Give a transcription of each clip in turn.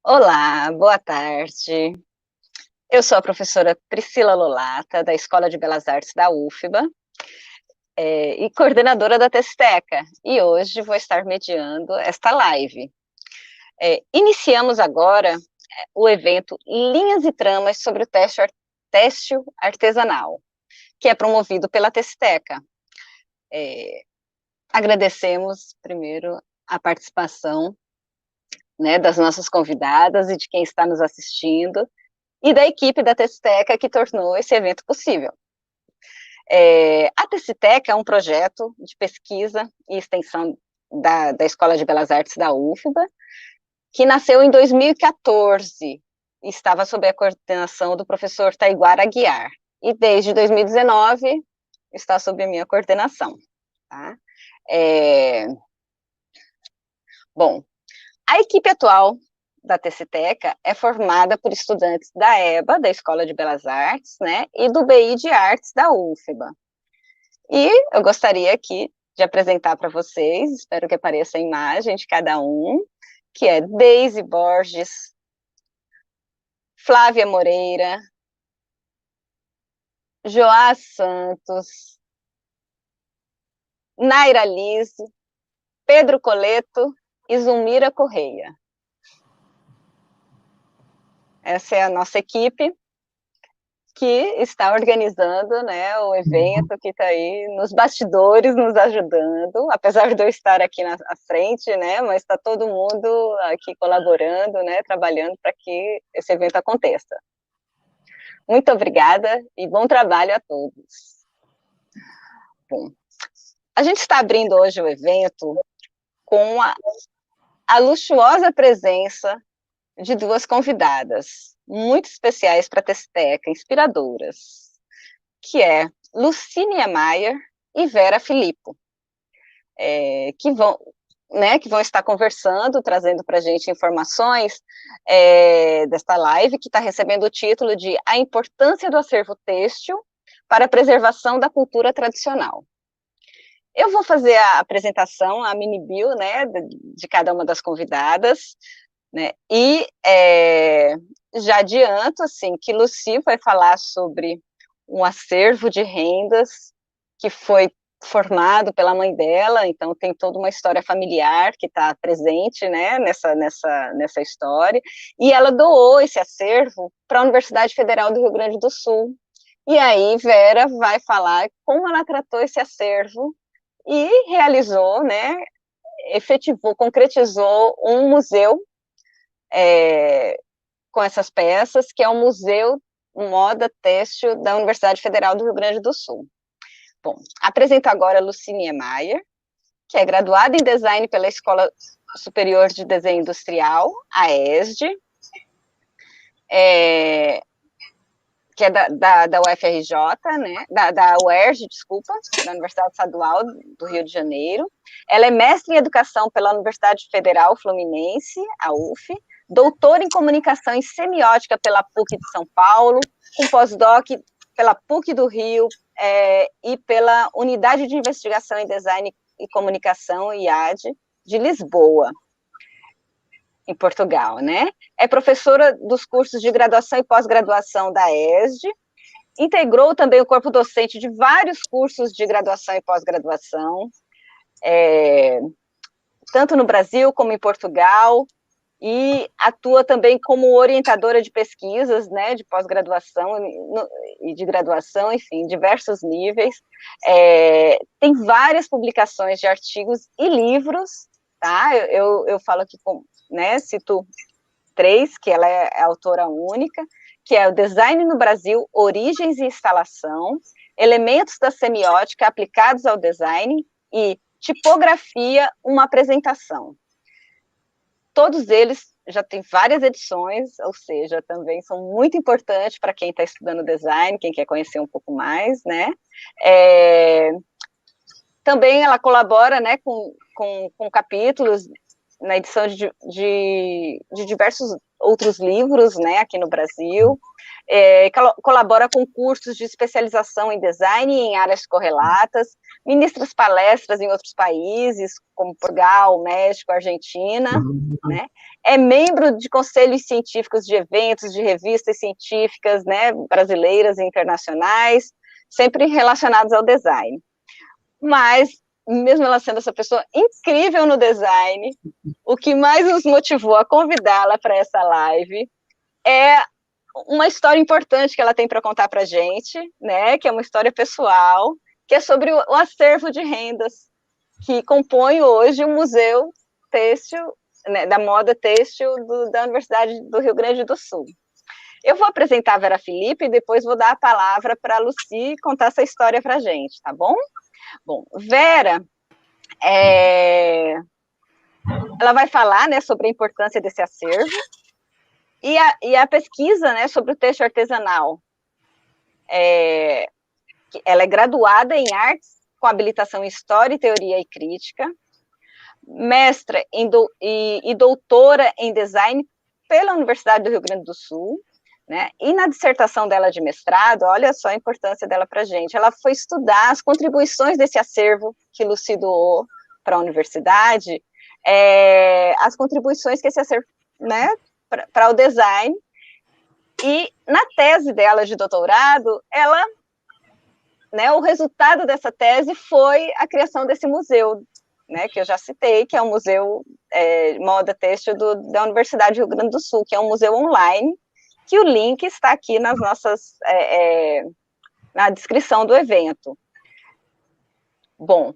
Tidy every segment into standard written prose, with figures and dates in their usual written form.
Olá, boa tarde. Eu sou a professora Priscila Lolata, da Escola de Belas Artes da UFBA, e coordenadora da Testeca, e hoje vou estar mediando esta live. Iniciamos agora o evento Linhas e Tramas sobre o têxtil artesanal, que é promovido pela Testeca. Agradecemos, primeiro, a participação, né, das nossas convidadas e de quem está nos assistindo, e da equipe da Testeca que tornou esse evento possível. A Teciteca é um projeto de pesquisa e extensão da Escola de Belas Artes da UFBA, que nasceu em 2014 e estava sob a coordenação do professor Taiguara Aguiar, e desde 2019 está sob a minha coordenação. Tá? Bom, a equipe atual da Teciteca é formada por estudantes da EBA, da Escola de Belas Artes, né, e do BI de Artes da UFBA. E eu gostaria aqui de apresentar para vocês, espero que apareça a imagem de cada um, que é Deise Borges, Flávia Moreira, Joás Santos, Naira Lise, Pedro Coleto e Zulmira Correia. Essa é a nossa equipe que está organizando, né, o evento, que está aí nos bastidores nos ajudando, apesar de eu estar aqui na frente, né, mas está todo mundo aqui colaborando, né, trabalhando para que esse evento aconteça. Muito obrigada e bom trabalho a todos. Bom, a gente está abrindo hoje o evento com a luxuosa presença de duas convidadas muito especiais para a Testeca, inspiradoras, que é Lucínia Maier e Vera Filippo, que vão estar conversando, trazendo para a gente informações desta live, que está recebendo o título de A Importância do Acervo Têxtil para a Preservação da Cultura Tradicional. Eu vou fazer a apresentação, a mini bio, né, de cada uma das convidadas, né, e já adianto, assim, que Lucy vai falar sobre um acervo de rendas que foi formado pela mãe dela, então tem toda uma história familiar que está presente, né, nessa história, e ela doou esse acervo para a Universidade Federal do Rio Grande do Sul. E aí Vera vai falar como ela tratou esse acervo e realizou, né, efetivou, concretizou um museu com essas peças, que é o Museu Moda Têxtil da Universidade Federal do Rio Grande do Sul. Bom, apresento agora a Lucínia Maier, que é graduada em Design pela Escola Superior de Desenho Industrial, a ESD, que é da UFRJ, né, da UERJ, desculpa, da Universidade Estadual do Rio de Janeiro. Ela é mestre em Educação pela Universidade Federal Fluminense, a UF, doutora em Comunicação e Semiótica pela PUC de São Paulo, com pós-doc pela PUC do Rio e pela Unidade de Investigação em Design e Comunicação, IAD, de Lisboa, em Portugal, né? É professora dos cursos de graduação e pós-graduação da ESD, integrou também o corpo docente de vários cursos de graduação e pós-graduação, tanto no Brasil como em Portugal, e atua também como orientadora de pesquisas, né, de pós-graduação e de graduação, enfim, em diversos níveis. Tem várias publicações de artigos e livros, tá? Eu falo aqui, né, cito 3, que ela é autora única, que é o Design no Brasil, Origens e Instalação, Elementos da Semiótica aplicados ao Design e Tipografia, uma apresentação. Todos eles já têm várias edições, ou seja, também são muito importantes para quem está estudando design, quem quer conhecer um pouco mais, né? Também ela colabora, né, com capítulos, na edição de diversos outros livros, né, aqui no Brasil, colabora com cursos de especialização em design em áreas correlatas, ministra palestras em outros países, como Portugal, México, Argentina, né, é membro de conselhos científicos de eventos, de revistas científicas, né, brasileiras e internacionais, sempre relacionados ao design. Mas, mesmo ela sendo essa pessoa incrível no design, o que mais nos motivou a convidá-la para essa live é uma história importante que ela tem para contar para a gente, né, que é uma história pessoal, que é sobre o acervo de rendas que compõe hoje o Museu Têxtil, né, da Moda Têxtil da Universidade do Rio Grande do Sul. Eu vou apresentar a Vera Filipe e depois vou dar a palavra para a Lucy contar essa história para a gente, tá bom? Bom, Vera, ela vai falar, né, sobre a importância desse acervo e a pesquisa, né, sobre o têxtil artesanal. Ela é graduada em artes com habilitação em História, Teoria e Crítica, mestra e doutora em Design pela Universidade do Rio Grande do Sul, né? E na dissertação dela de mestrado, olha só a importância dela para a gente, ela foi estudar as contribuições desse acervo que Lucy doou para a universidade, as contribuições que esse acervo, né, para o design, e na tese dela de doutorado, ela, né, o resultado dessa tese foi a criação desse museu, né, que eu já citei, que é o Museu Moda Têxtil da Universidade do Rio Grande do Sul, que é um museu online, que o link está aqui nas nossas, na descrição do evento. Bom,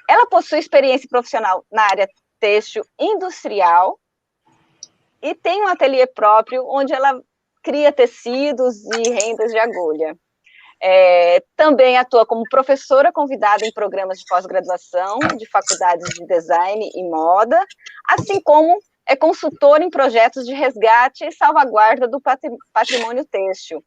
ela possui experiência profissional na área têxtil industrial e tem um ateliê próprio onde ela cria tecidos e rendas de agulha. Também atua como professora convidada em programas de pós-graduação de faculdades de design e moda, assim como é consultora em projetos de resgate e salvaguarda do patrimônio têxtil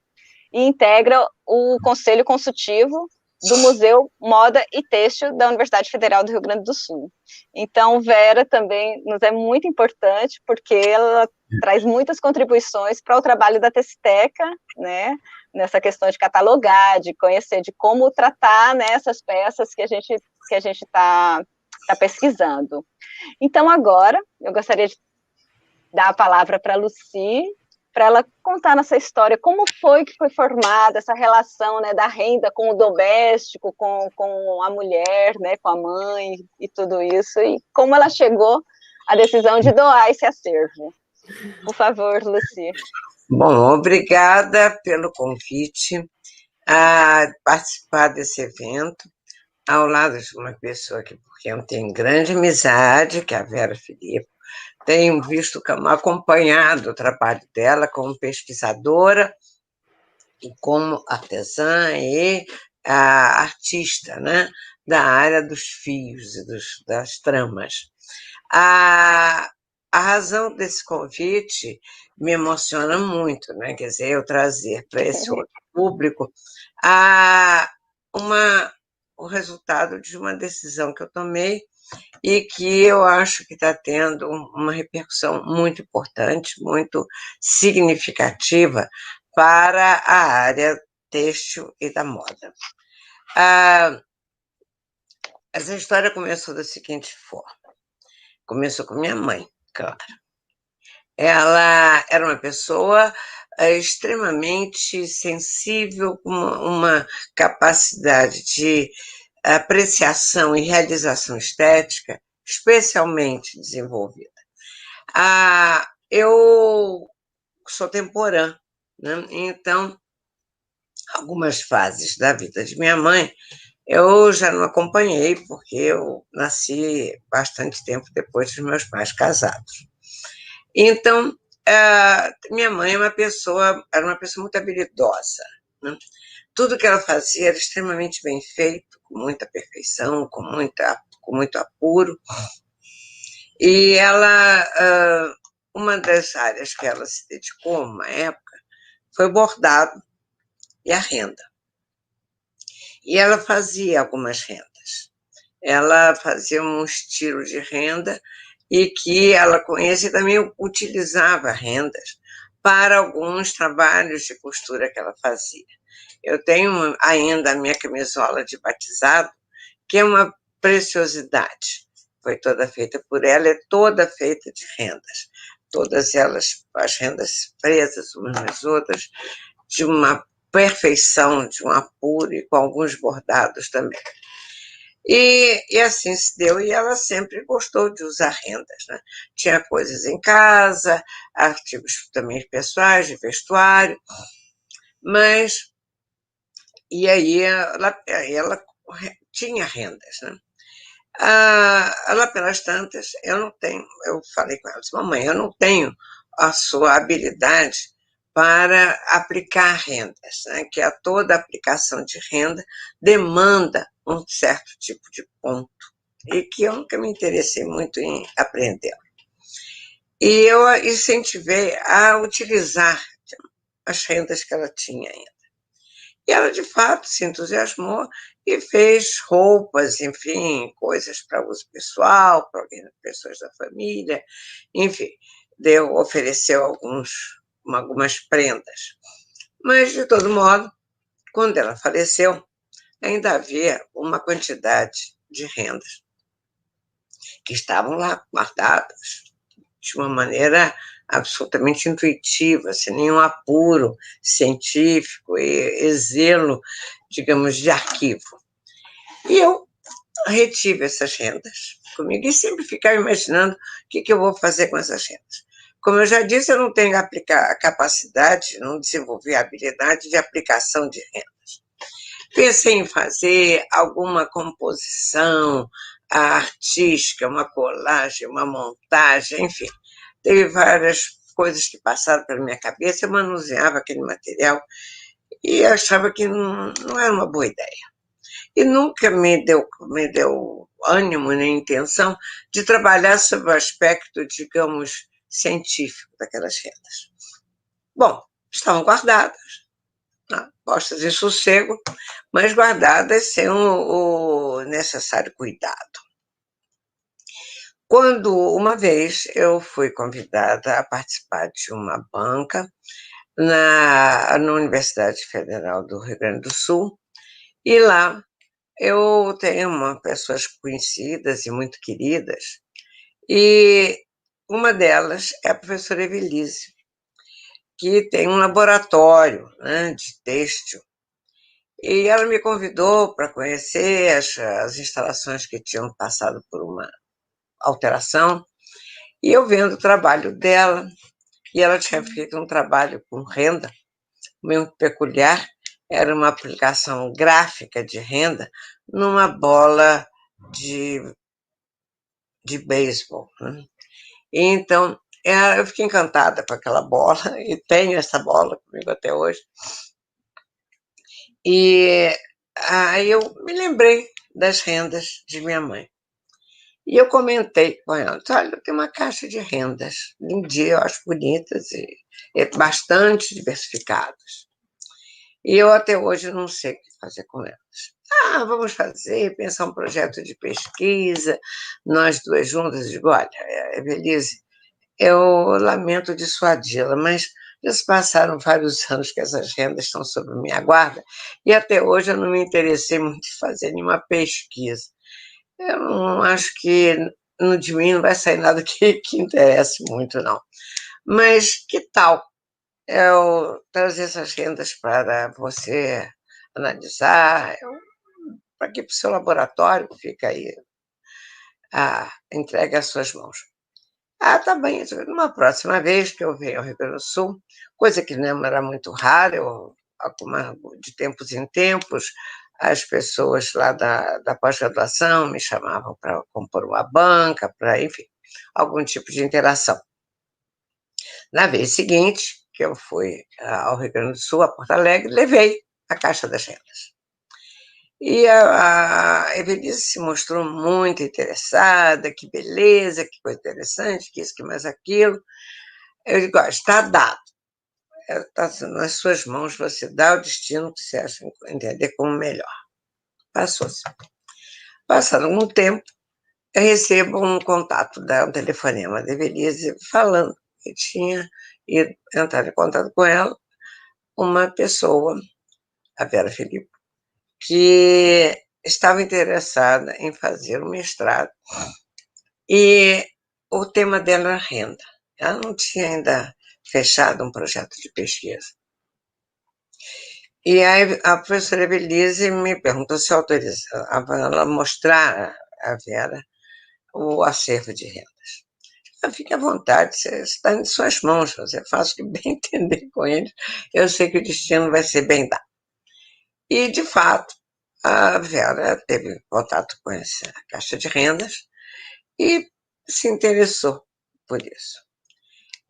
e integra o Conselho Consultivo do Museu Moda e Têxtil da Universidade Federal do Rio Grande do Sul. Então, Vera também nos é muito importante, porque ela traz muitas contribuições para o trabalho da Texteca, né, nessa questão de catalogar, de conhecer, de como tratar, né, essas peças que a gente está pesquisando. Então, agora, eu gostaria de dar a palavra para a Lucy, para ela contar nessa história, como foi que foi formada essa relação, né, da renda com o doméstico, com a mulher, né, com a mãe e tudo isso, e como ela chegou à decisão de doar esse acervo. Por favor, Lucy. Bom, obrigada pelo convite a participar desse evento, ao lado de uma pessoa que, porque eu tenho grande amizade, que é a Vera Filipe. Tenho visto, acompanhado o trabalho dela como pesquisadora e como artesã e artista, né, da área dos fios e das tramas. A razão desse convite me emociona muito, né? Quer dizer, eu trazer para esse outro público o resultado de uma decisão que eu tomei e que eu acho que está tendo uma repercussão muito importante, muito significativa para a área têxtil e da moda. Essa história começou da seguinte forma. Começou com minha mãe, claro. Ela era uma pessoa extremamente sensível, com uma capacidade de apreciação e realização estética especialmente desenvolvida. Eu sou temporã, né? Então, algumas fases da vida de minha mãe eu já não acompanhei, porque eu nasci bastante tempo depois dos meus pais casados. Então, minha mãe era uma pessoa muito habilidosa, né? Tudo que ela fazia era extremamente bem feito, com muita perfeição, com muito apuro. E ela, uma das áreas que ela se dedicou, uma época, foi o bordado e a renda. E ela fazia algumas rendas. Ela fazia um estilo de renda e que ela conhece também utilizava rendas para alguns trabalhos de costura que ela fazia. Eu tenho ainda a minha camisola de batizado, que é uma preciosidade. Foi toda feita por ela, é toda feita de rendas. Todas elas, as rendas presas umas nas outras, de uma perfeição, de um apuro e com alguns bordados também. E assim se deu, e ela sempre gostou de usar rendas, né? Tinha coisas em casa, artigos também pessoais, de vestuário, mas, e aí ela tinha rendas, né? Ela, pelas tantas, eu falei com ela, disse, mamãe, eu não tenho a sua habilidade para aplicar rendas, né? Que toda aplicação de renda demanda um certo tipo de ponto, e que eu nunca me interessei muito em aprender. E eu incentivei a utilizar as rendas que ela tinha ainda. E ela, de fato, se entusiasmou e fez roupas, enfim, coisas para uso pessoal, para pessoas da família, enfim, ofereceu algumas prendas. Mas, de todo modo, quando ela faleceu, ainda havia uma quantidade de rendas que estavam lá guardadas de uma maneira absolutamente intuitiva, sem nenhum apuro científico e zelo, digamos, de arquivo. E eu retive essas rendas comigo e sempre ficava imaginando o que eu vou fazer com essas rendas. Como eu já disse, eu não tenho a capacidade, não desenvolvi a habilidade de aplicação de rendas. Pensei em fazer alguma composição artística, uma colagem, uma montagem, enfim. Teve várias coisas que passaram pela minha cabeça, eu manuseava aquele material e achava que não era uma boa ideia. E nunca me deu ânimo nem intenção de trabalhar sob o aspecto, digamos, científico daquelas rendas. Bom, estavam guardadas, né? Postas em sossego, mas guardadas sem o necessário cuidado. Quando uma vez eu fui convidada a participar de uma banca na Universidade Federal do Rio Grande do Sul, e lá eu tenho pessoas conhecidas e muito queridas, e uma delas é a professora Evelise, que tem um laboratório, né, de têxtil, e ela me convidou para conhecer as instalações que tinham passado por uma alteração, e eu vendo o trabalho dela, e ela tinha feito um trabalho com renda muito peculiar, era uma aplicação gráfica de renda numa bola de, de beisebol, né? Então, eu fiquei encantada com aquela bola, e tenho essa bola comigo até hoje. E aí eu me lembrei das rendas de minha mãe. E eu comentei com ela, olha, eu tenho uma caixa de rendas, lindinha, eu acho bonitas e bastante diversificadas. E eu até hoje não sei o que fazer com elas. Vamos pensar um projeto de pesquisa, nós duas juntas. Digo, olha, Evelise, eu lamento dissuadi-la, mas já se passaram vários anos que essas rendas estão sob minha guarda, e até hoje eu não me interessei muito em fazer nenhuma pesquisa. Eu não acho que de mim não vai sair nada que interesse muito, não. Mas que tal eu trazer essas rendas para você analisar, para que para o seu laboratório fica aí entregue às suas mãos? Tá bem, numa próxima vez que eu venho ao Rio Grande do Sul, coisa que não era muito rara, de tempos em tempos, as pessoas lá da pós-graduação me chamavam para compor uma banca, para, enfim, algum tipo de interação. Na vez seguinte, que eu fui ao Rio Grande do Sul, a Porto Alegre, levei a Caixa das Rendas. E a Evelise se mostrou muito interessada, que beleza, que coisa interessante, que isso, que mais aquilo. Eu digo, está dado, está nas suas mãos, você dá o destino que você acha entender como melhor. Passou-se. Passado algum tempo, eu recebo um contato um telefonema da Evelise falando que tinha entrado em contato com ela uma pessoa, a Vera Filipe, que estava interessada em fazer um mestrado e o tema dela era renda. Ela não tinha ainda fechado um projeto de pesquisa. E aí a professora Evelise me perguntou se autorizava ela mostrar a Vera o acervo de rendas. Fique à vontade, você está em suas mãos, você faz o que bem entender com eles. Eu sei que o destino vai ser bem dado. E, de fato, a Vera teve contato com essa caixa de rendas e se interessou por isso.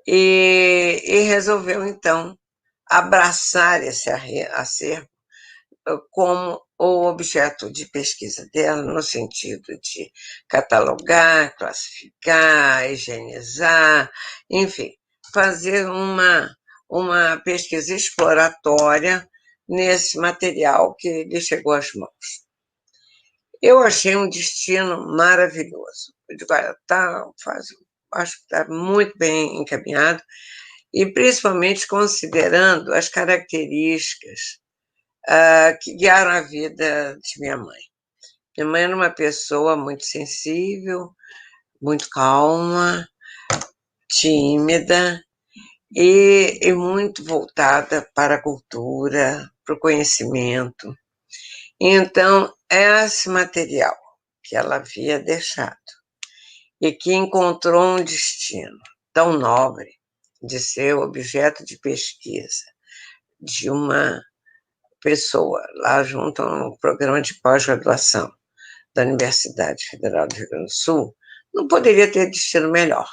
E resolveu, então, abraçar esse acervo como o objeto de pesquisa dela, no sentido de catalogar, classificar, higienizar, enfim, fazer uma pesquisa exploratória nesse material que lhe chegou às mãos. Eu achei um destino maravilhoso. Eu digo, olha, acho que está muito bem encaminhado, e principalmente considerando as características que guiaram a vida de minha mãe. Minha mãe era uma pessoa muito sensível, muito calma, tímida e muito voltada para a cultura, para o conhecimento. Então, esse material que ela havia deixado e que encontrou um destino tão nobre de ser objeto de pesquisa de uma pessoa lá junto a um programa de pós-graduação da Universidade Federal do Rio Grande do Sul, não poderia ter destino melhor,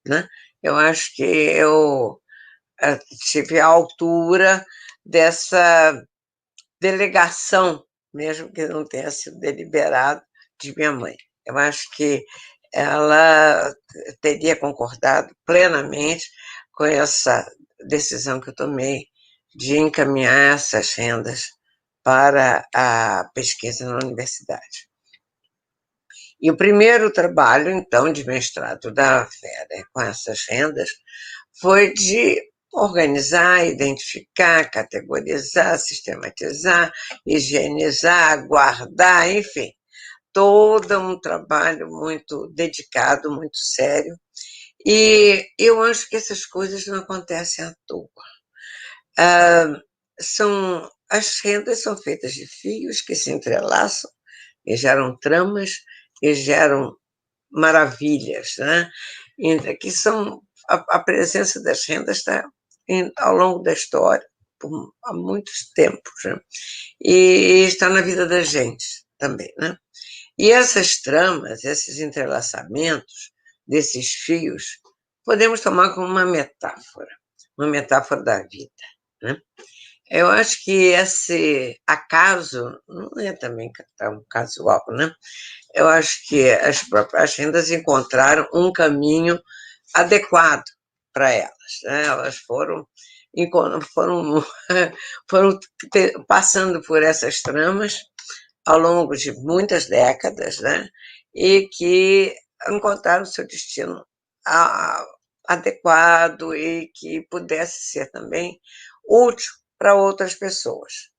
né? Eu acho que eu estive à altura dessa delegação, mesmo que não tenha sido deliberado, de minha mãe. Eu acho que ela teria concordado plenamente com essa decisão que eu tomei de encaminhar essas rendas para a pesquisa na universidade. E o primeiro trabalho, então, de mestrado da Vera com essas rendas foi de organizar, identificar, categorizar, sistematizar, higienizar, guardar, enfim, todo um trabalho muito dedicado, muito sério. E eu acho que essas coisas não acontecem à toa. As rendas são feitas de fios que se entrelaçam e geram tramas e geram maravilhas, né? Que são a presença das rendas está ao longo da história, há muitos tempos, né? E está na vida da gente também, né? E essas tramas, esses entrelaçamentos desses fios, podemos tomar como uma metáfora da vida, né? Eu acho que esse acaso não é também tão casual, né? Eu acho que as próprias rendas encontraram um caminho adequado para elas, né? Elas foram, foram passando por essas tramas ao longo de muitas décadas, né? E que encontraram seu destino adequado e que pudesse ser também útil para outras pessoas.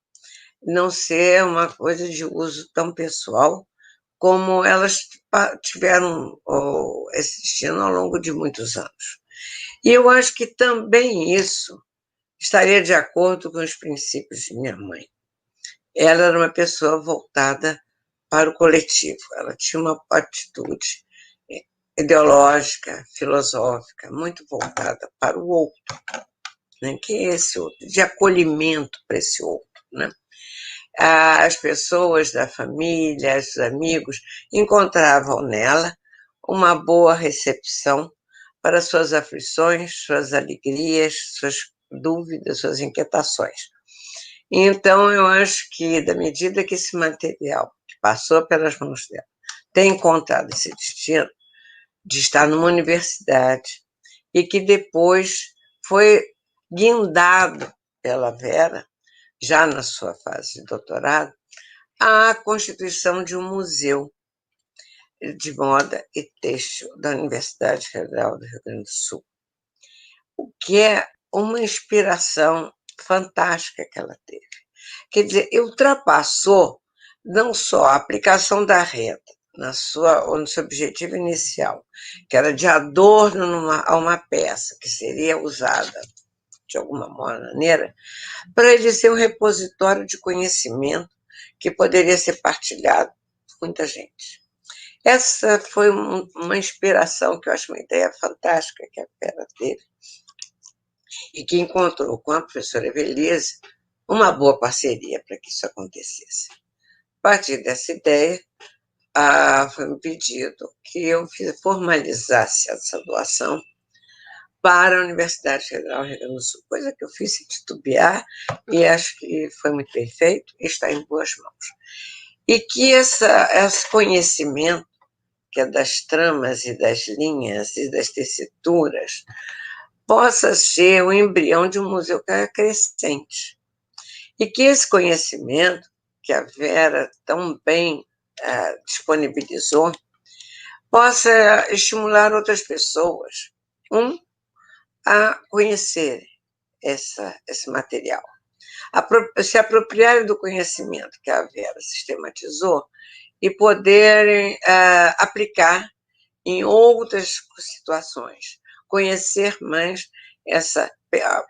Não ser uma coisa de uso tão pessoal como elas tiveram esse destino ao longo de muitos anos. E eu acho que também isso estaria de acordo com os princípios de minha mãe. Ela era uma pessoa voltada para o coletivo, ela tinha uma atitude ideológica, filosófica, muito voltada para o outro, né? Que é esse outro, de acolhimento para esse outro, né? As pessoas da família, os amigos, encontravam nela uma boa recepção para suas aflições, suas alegrias, suas dúvidas, suas inquietações. Então, eu acho que, da medida que esse material que passou pelas mãos dela tem encontrado esse destino de estar numa universidade e que depois foi guindado pela Vera, já na sua fase de doutorado, a constituição de um museu. de Moda e Têxtil da Universidade Federal do Rio Grande do Sul, o que é uma inspiração fantástica que ela teve. Quer dizer, ultrapassou não só a aplicação da renda no seu objetivo inicial, que era de adorno a uma peça que seria usada de alguma maneira, para ele ser um repositório de conhecimento que poderia ser partilhado por muita gente. Essa foi uma inspiração que eu acho uma ideia fantástica que a Vera teve e que encontrou com a professora Evelise uma boa parceria para que isso acontecesse. A partir dessa ideia, foi-me pedido que eu formalizasse essa doação para a Universidade Federal do Rio Grande do Sul, coisa que eu fiz sem titubear e acho que foi muito bem feito e está em boas mãos. E que esse conhecimento, que é das tramas e das linhas e das tessituras, possa ser o embrião de um museu crescente. E que esse conhecimento, que a Vera tão bem disponibilizou, possa estimular outras pessoas, a conhecer esse material, se apropriarem do conhecimento que a Vera sistematizou e poderem aplicar em outras situações, conhecer mais essa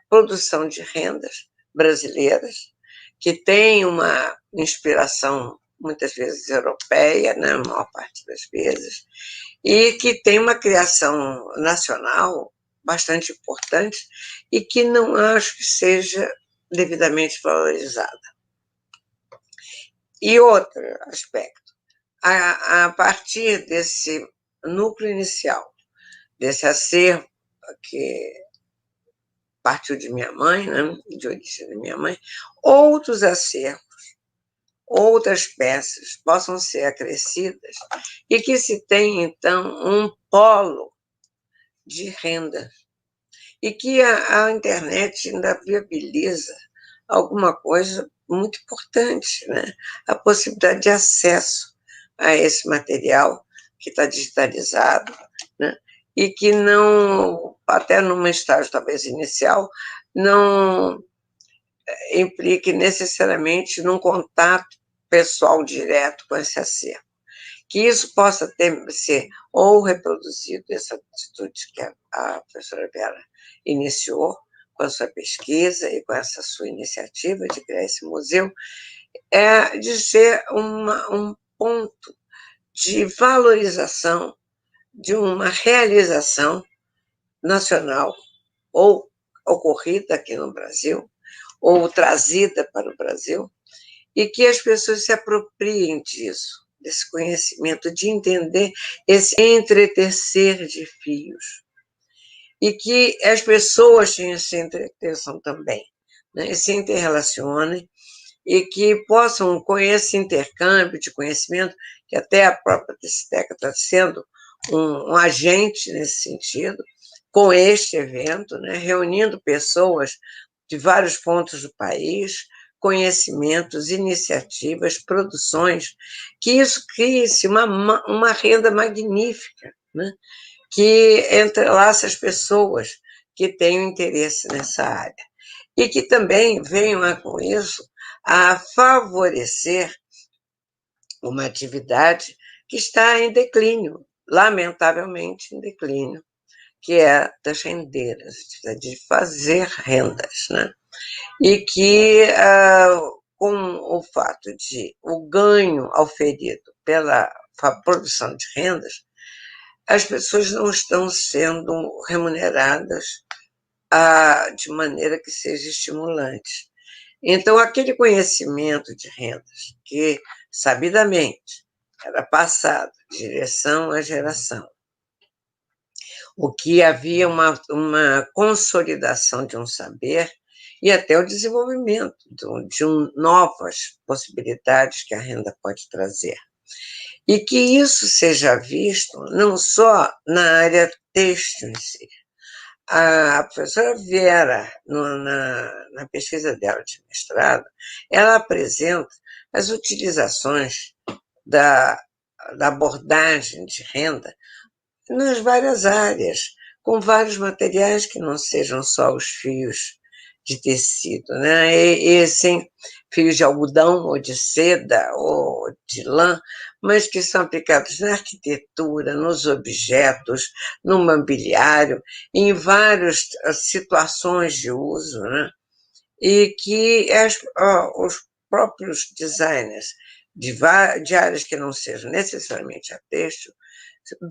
produção de rendas brasileiras, que tem uma inspiração muitas vezes europeia, né, a maior parte das vezes, e que tem uma criação nacional bastante importante e que não acho que seja devidamente valorizada. E outro aspecto, a partir desse núcleo inicial, desse acervo que partiu de minha mãe, né, de origem da minha mãe, outros acervos, outras peças possam ser acrescidas e que se tenha, então, um polo de renda e que a internet ainda viabiliza alguma coisa muito importante, né? A possibilidade de acesso a esse material que está digitalizado, né? E que não, até num estágio talvez inicial, não implique necessariamente num contato pessoal direto com esse acervo. Que isso possa ser ou reproduzido, essa atitude que a professora Vera iniciou com a sua pesquisa e com essa sua iniciativa de criar esse museu, de ser um ponto de valorização de uma realização nacional ou ocorrida aqui no Brasil, ou trazida para o Brasil, e que as pessoas se apropriem disso, desse conhecimento, de entender esse entretecer de fios. E que as pessoas tenham essa entretenção também, né? E se interrelacionem e que possam, com esse intercâmbio de conhecimento, que até a própria Teciteca está sendo um agente nesse sentido, com este evento, né? Reunindo pessoas de vários pontos do país, conhecimentos, iniciativas, produções, que isso crie-se uma renda magnífica, né? Que entrelaça as pessoas que têm interesse nessa área. E que também venham com isso a favorecer uma atividade que está em declínio, lamentavelmente em declínio, que é das rendeiras, de fazer rendas, né? E que, com o fato de o ganho auferido pela produção de rendas, as pessoas não estão sendo remuneradas de maneira que seja estimulante. Então, aquele conhecimento de rendas que, sabidamente, era passado de geração a geração, o que havia uma consolidação de um saber e até o desenvolvimento de novas possibilidades que a renda pode trazer. E que isso seja visto não só na área têxtil em si. A professora Vera, na pesquisa dela de mestrado, ela apresenta as utilizações da abordagem de renda nas várias áreas, com vários materiais que não sejam só os fios de tecido, né? E sim, fios de algodão ou de seda ou de lã, mas que são aplicados na arquitetura, nos objetos, no mobiliário, em várias situações de uso, né? E que os próprios designers de áreas que não sejam necessariamente a têxtil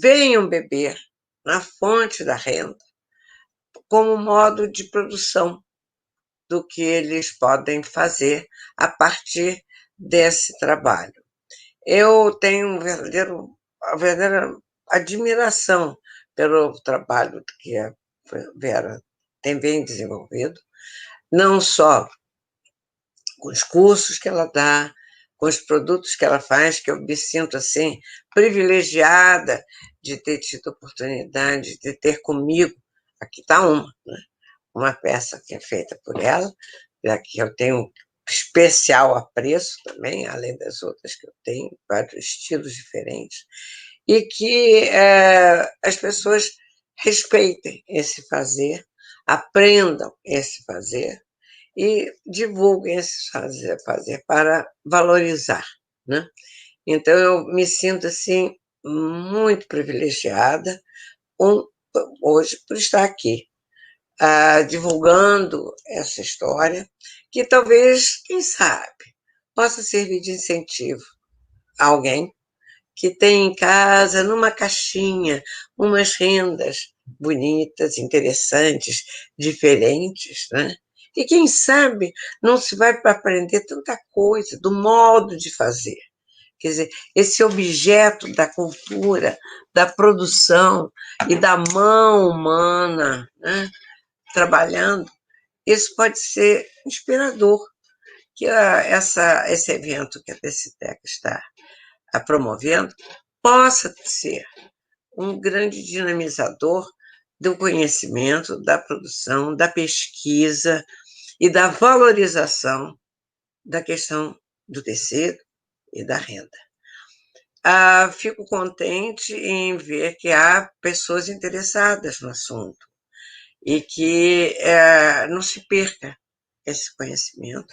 venham beber na fonte da renda como modo de produção do que eles podem fazer a partir desse trabalho. Eu tenho uma verdadeira admiração pelo trabalho que a Vera tem bem desenvolvido, não só com os cursos que ela dá, com os produtos que ela faz, que eu me sinto assim privilegiada de ter tido oportunidade de ter comigo. Aqui está uma peça que é feita por ela, que eu tenho especial apreço também, além das outras que eu tenho, vários estilos diferentes, e que as pessoas respeitem esse fazer, aprendam esse fazer, e divulguem esse fazer para valorizar, né? Então, eu me sinto, assim, muito privilegiada hoje por estar aqui, divulgando essa história, que talvez, quem sabe, possa servir de incentivo a alguém que tem em casa, numa caixinha, umas rendas bonitas, interessantes, diferentes, né? E quem sabe não se vai para aprender tanta coisa do modo de fazer. Quer dizer, esse objeto da cultura, da produção e da mão humana, né, trabalhando, isso pode ser inspirador, que esse evento que a Decitec está promovendo possa ser um grande dinamizador do conhecimento, da produção, da pesquisa e da valorização da questão do tecido e da renda. Fico contente em ver que há pessoas interessadas no assunto e que não se perca esse conhecimento,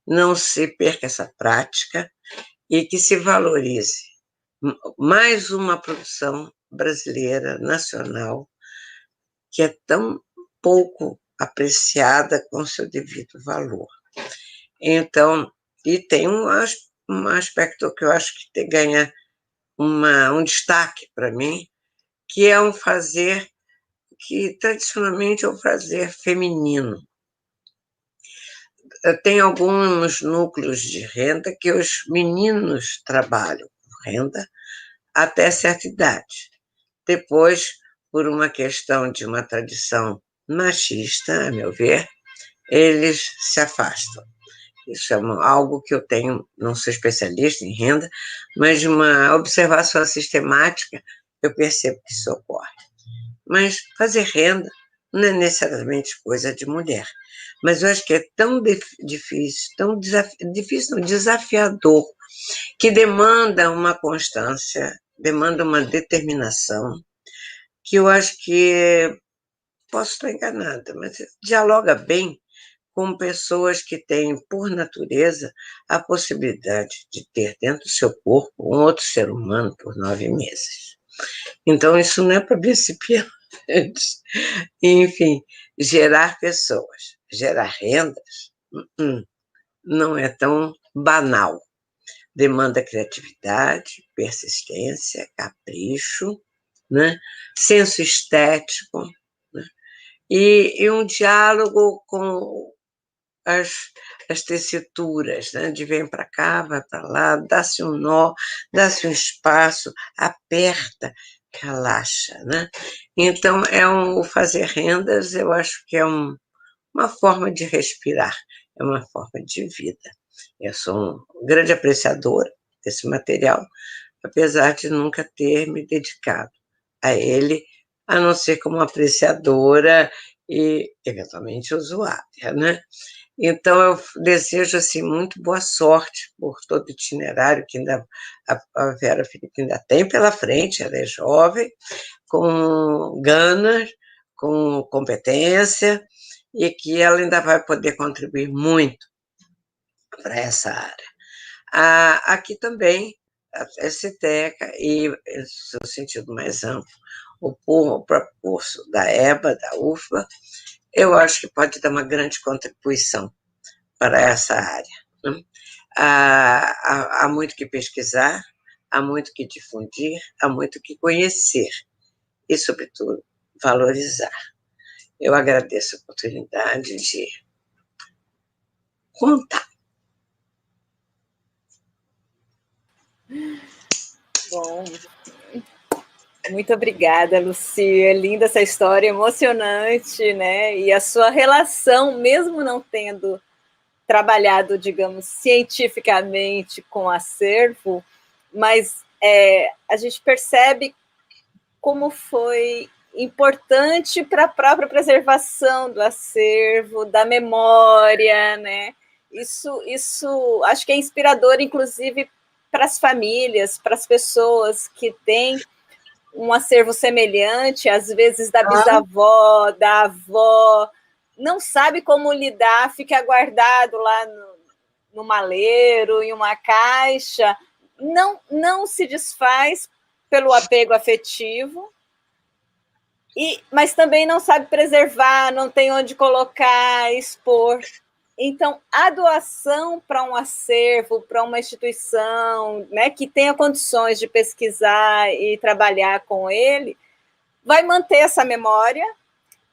não se perca essa prática e que se valorize mais uma produção brasileira, nacional, que é tão pouco apreciada com seu devido valor. Então, e tem um aspecto que eu acho que ganha um destaque para mim, que é um fazer que tradicionalmente é um fazer feminino. Tem alguns núcleos de renda que os meninos trabalham com renda até certa idade. Depois, por uma questão de uma tradição machista, a meu ver, eles se afastam. Isso é algo que eu tenho, não sou especialista em renda, mas de uma observação sistemática, eu percebo que isso ocorre. Mas fazer renda não é necessariamente coisa de mulher. Mas eu acho que é tão difícil, difícil, não, desafiador, que demanda uma constância, demanda uma determinação, que eu acho que posso estar enganada, mas dialoga bem com pessoas que têm, por natureza, a possibilidade de ter dentro do seu corpo um outro ser humano por 9 meses. Então, isso não é para principiantes. Enfim, gerar pessoas, gerar rendas, não é tão banal. Demanda criatividade, persistência, capricho, né? Senso estético, né? E um diálogo com as tessituras, né? De vem para cá, vai para lá, dá-se um nó, dá-se um espaço, aperta, relaxa, né? Então, o fazer rendas, eu acho que é uma forma de respirar, é uma forma de vida. Eu sou um grande apreciadora desse material, apesar de nunca ter me dedicado a ele, a não ser como apreciadora e, eventualmente, usuária, né? Então, eu desejo, assim, muito boa sorte por todo o itinerário que ainda a Vera Felipe ainda tem pela frente, ela é jovem, com ganas, com competência, e que ela ainda vai poder contribuir muito para essa área. Aqui também, a STECA e, em seu sentido mais amplo, o próprio curso da EBA, da UFBA, eu acho que pode dar uma grande contribuição para essa área. Né? Há muito que pesquisar, há muito que difundir, há muito que conhecer e, sobretudo, valorizar. Eu agradeço a oportunidade de contar. Bom, muito obrigada, Lucia. Linda essa história, emocionante, né? E a sua relação, mesmo não tendo trabalhado, digamos, cientificamente com acervo, mas a gente percebe como foi importante para a própria preservação do acervo, da memória, né? Isso acho que é inspirador, inclusive, para as famílias, para as pessoas que têm um acervo semelhante, às vezes da bisavó, da avó, não sabe como lidar, fica guardado lá no maleiro, em uma caixa, não se desfaz pelo apego afetivo, mas também não sabe preservar, não tem onde colocar, expor. Então, a doação para um acervo, para uma instituição, né, que tenha condições de pesquisar e trabalhar com ele, vai manter essa memória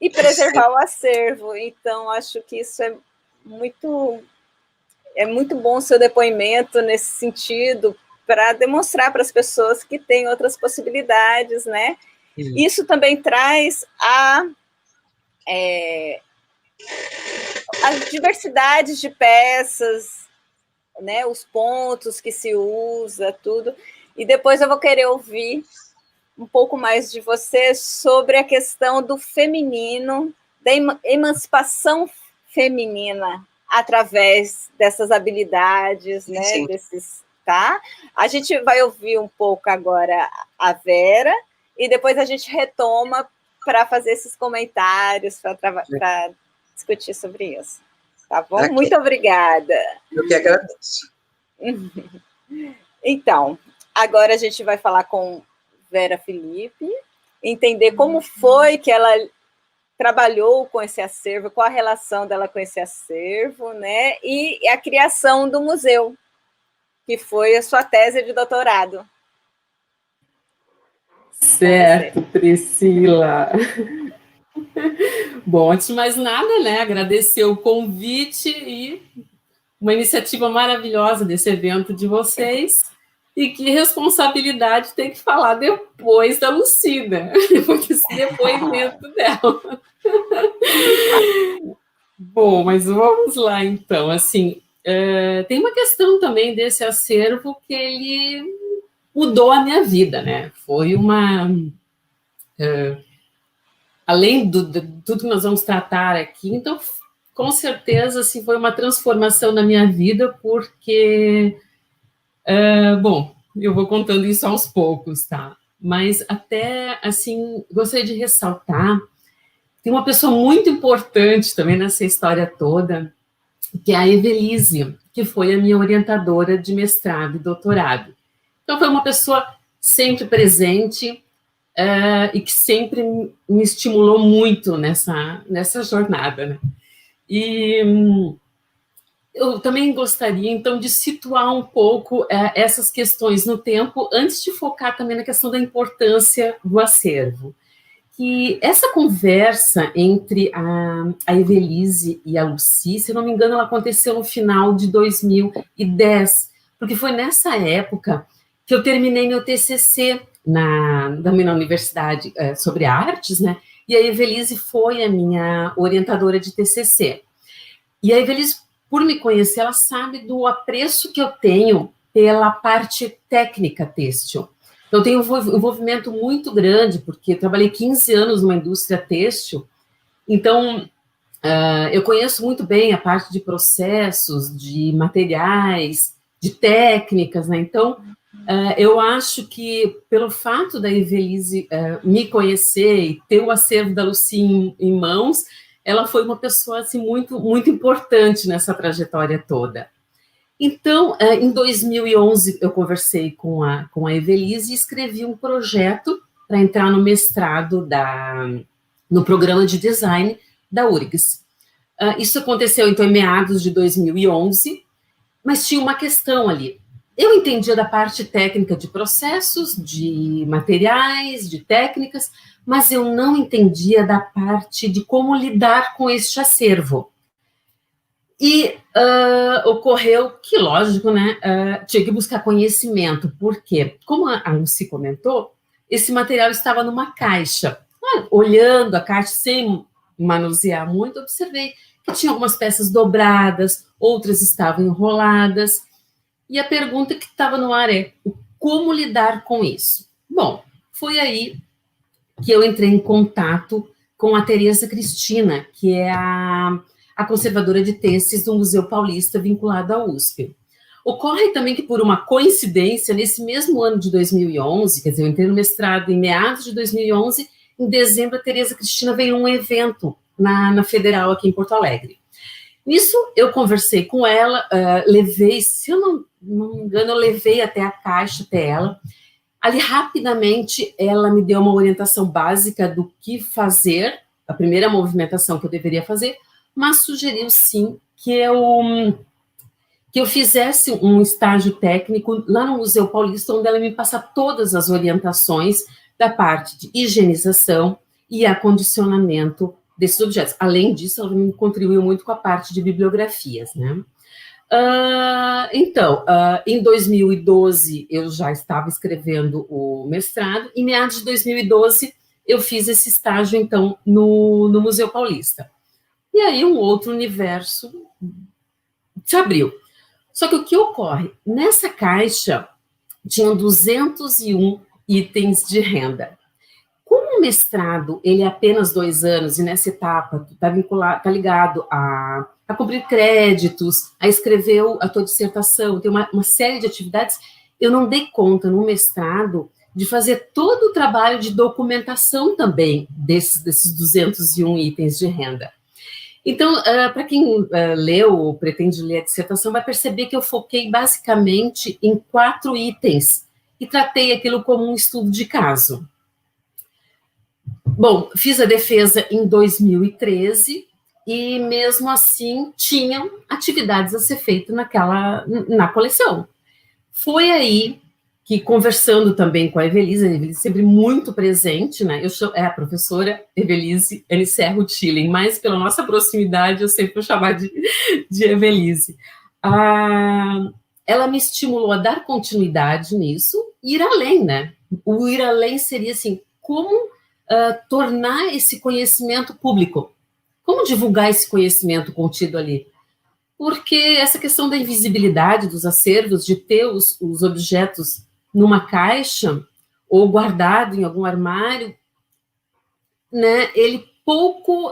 e preservar o acervo. Então, acho que isso é muito bom o seu depoimento nesse sentido, para demonstrar para as pessoas que tem outras possibilidades, né? Isso também traz a diversidade de peças, né, os pontos que se usa, tudo. E depois eu vou querer ouvir um pouco mais de você sobre a questão do feminino, da emancipação feminina através dessas habilidades, né, Sim. tá? A gente vai ouvir um pouco agora a Vera e depois a gente retoma para fazer esses comentários, para discutir sobre isso. Tá bom? Okay. Muito obrigada. Eu que agradeço. Então, agora a gente vai falar com Vera Felipe, entender como foi que ela trabalhou com esse acervo, qual a relação dela com esse acervo, né? E a criação do museu, que foi a sua tese de doutorado. Certo, Priscila. Bom, antes de mais nada, né, agradecer o convite e uma iniciativa maravilhosa desse evento de vocês. E que responsabilidade tem que falar depois da Lucida, depois desse depoimento dela. Bom, mas vamos lá, então. Assim, tem uma questão também desse acervo que ele mudou a minha vida, né? Foi uma... além de tudo que nós vamos tratar aqui, então, com certeza, assim, foi uma transformação na minha vida, porque... bom, eu vou contando isso aos poucos, tá? Mas até, assim, gostaria de ressaltar, tem uma pessoa muito importante também nessa história toda, que é a Evelise, que foi a minha orientadora de mestrado e doutorado. Então, foi uma pessoa sempre presente e que sempre me estimulou muito nessa jornada, né? E... eu também gostaria, então, de situar um pouco essas questões no tempo, antes de focar também na questão da importância do acervo. Que essa conversa entre a Evelise e a Lucy, se eu não me engano, ela aconteceu no final de 2010, porque foi nessa época que eu terminei meu TCC na universidade sobre artes, né? E a Evelise foi a minha orientadora de TCC. E a Evelise, por me conhecer, ela sabe do apreço que eu tenho pela parte técnica têxtil. Eu tenho um envolvimento muito grande, porque eu trabalhei 15 anos numa indústria têxtil, então eu conheço muito bem a parte de processos, de materiais, de técnicas, né? Então, eu acho que, pelo fato da Evelise me conhecer e ter o acervo da Lucy em mãos, ela foi uma pessoa assim, muito, muito importante nessa trajetória toda. Então, em 2011, eu conversei com a Evelise e escrevi um projeto para entrar no mestrado no programa de design da URGS. Isso aconteceu, então, em meados de 2011, mas tinha uma questão ali. Eu entendia da parte técnica de processos, de materiais, de técnicas, mas eu não entendia da parte de como lidar com este acervo. E ocorreu que, lógico, né, tinha que buscar conhecimento, porque, como a Lucy comentou, esse material estava numa caixa. Olhando a caixa sem manusear muito, observei que tinha algumas peças dobradas, outras estavam enroladas, e a pergunta que estava no ar é, como lidar com isso? Bom, foi aí que eu entrei em contato com a Tereza Cristina, que é a conservadora de textos do Museu Paulista, vinculado à USP. Ocorre também que, por uma coincidência, nesse mesmo ano de 2011, quer dizer, eu entrei no mestrado em meados de 2011, em dezembro, a Tereza Cristina veio a um evento na Federal, aqui em Porto Alegre. Nisso, eu conversei com ela, levei, se eu não me engano, eu levei até a caixa, até ela. Ali, rapidamente, ela me deu uma orientação básica do que fazer, a primeira movimentação que eu deveria fazer, mas sugeriu, sim, que eu fizesse um estágio técnico lá no Museu Paulista, onde ela me passa todas as orientações da parte de higienização e acondicionamento desses objetos. Além disso, ela me contribuiu muito com a parte de bibliografias, né? Então, em 2012, eu já estava escrevendo o mestrado, e em meados de 2012, eu fiz esse estágio, então, no Museu Paulista. E aí, um outro universo se abriu. Só que o que ocorre? Nessa caixa, tinham 201 itens de renda. Como o mestrado, ele é apenas 2 anos, e nessa etapa está ligado a cumprir créditos, a escrever a tua dissertação, tem uma série de atividades, eu não dei conta no mestrado de fazer todo o trabalho de documentação também desses 201 itens de renda. Então, para quem leu ou pretende ler a dissertação, vai perceber que eu foquei basicamente em 4 itens e tratei aquilo como um estudo de caso. Bom, fiz a defesa em 2013 e, mesmo assim, tinham atividades a ser feitas na coleção. Foi aí que, conversando também com a Evelise sempre muito presente, né? É a professora Evelise Anicerro Tilling, mas pela nossa proximidade eu sempre vou chamar de Evelise. Ela me estimulou a dar continuidade nisso e ir além, né? O ir além seria assim, como tornar esse conhecimento público? Como divulgar esse conhecimento contido ali? Porque essa questão da invisibilidade dos acervos, de ter os objetos numa caixa ou guardado em algum armário, né, ele pouco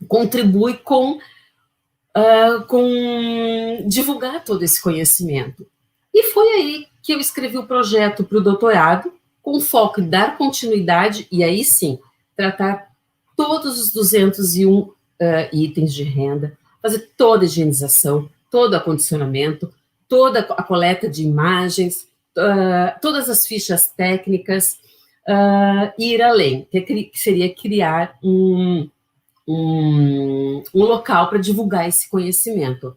contribui com divulgar todo esse conhecimento. E foi aí que eu escrevi o projeto para o doutorado, com foco em dar continuidade, e aí sim, tratar todos os 201 itens de renda, fazer toda a higienização, todo o acondicionamento, toda a coleta de imagens, todas as fichas técnicas, e ir além, que seria criar um local para divulgar esse conhecimento.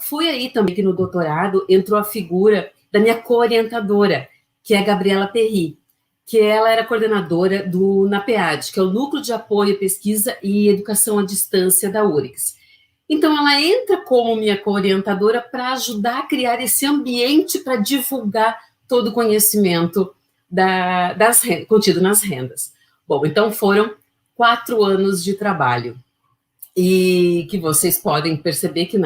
Foi aí também que no doutorado entrou a figura da minha co-orientadora, que é a Gabriela Perry, que ela era coordenadora do NAPEAD, que é o Núcleo de Apoio, Pesquisa e Educação à Distância da URGS. Então, ela entra como minha co-orientadora para ajudar a criar esse ambiente para divulgar todo o conhecimento contido nas rendas. Bom, então foram 4 anos de trabalho. E que vocês podem perceber que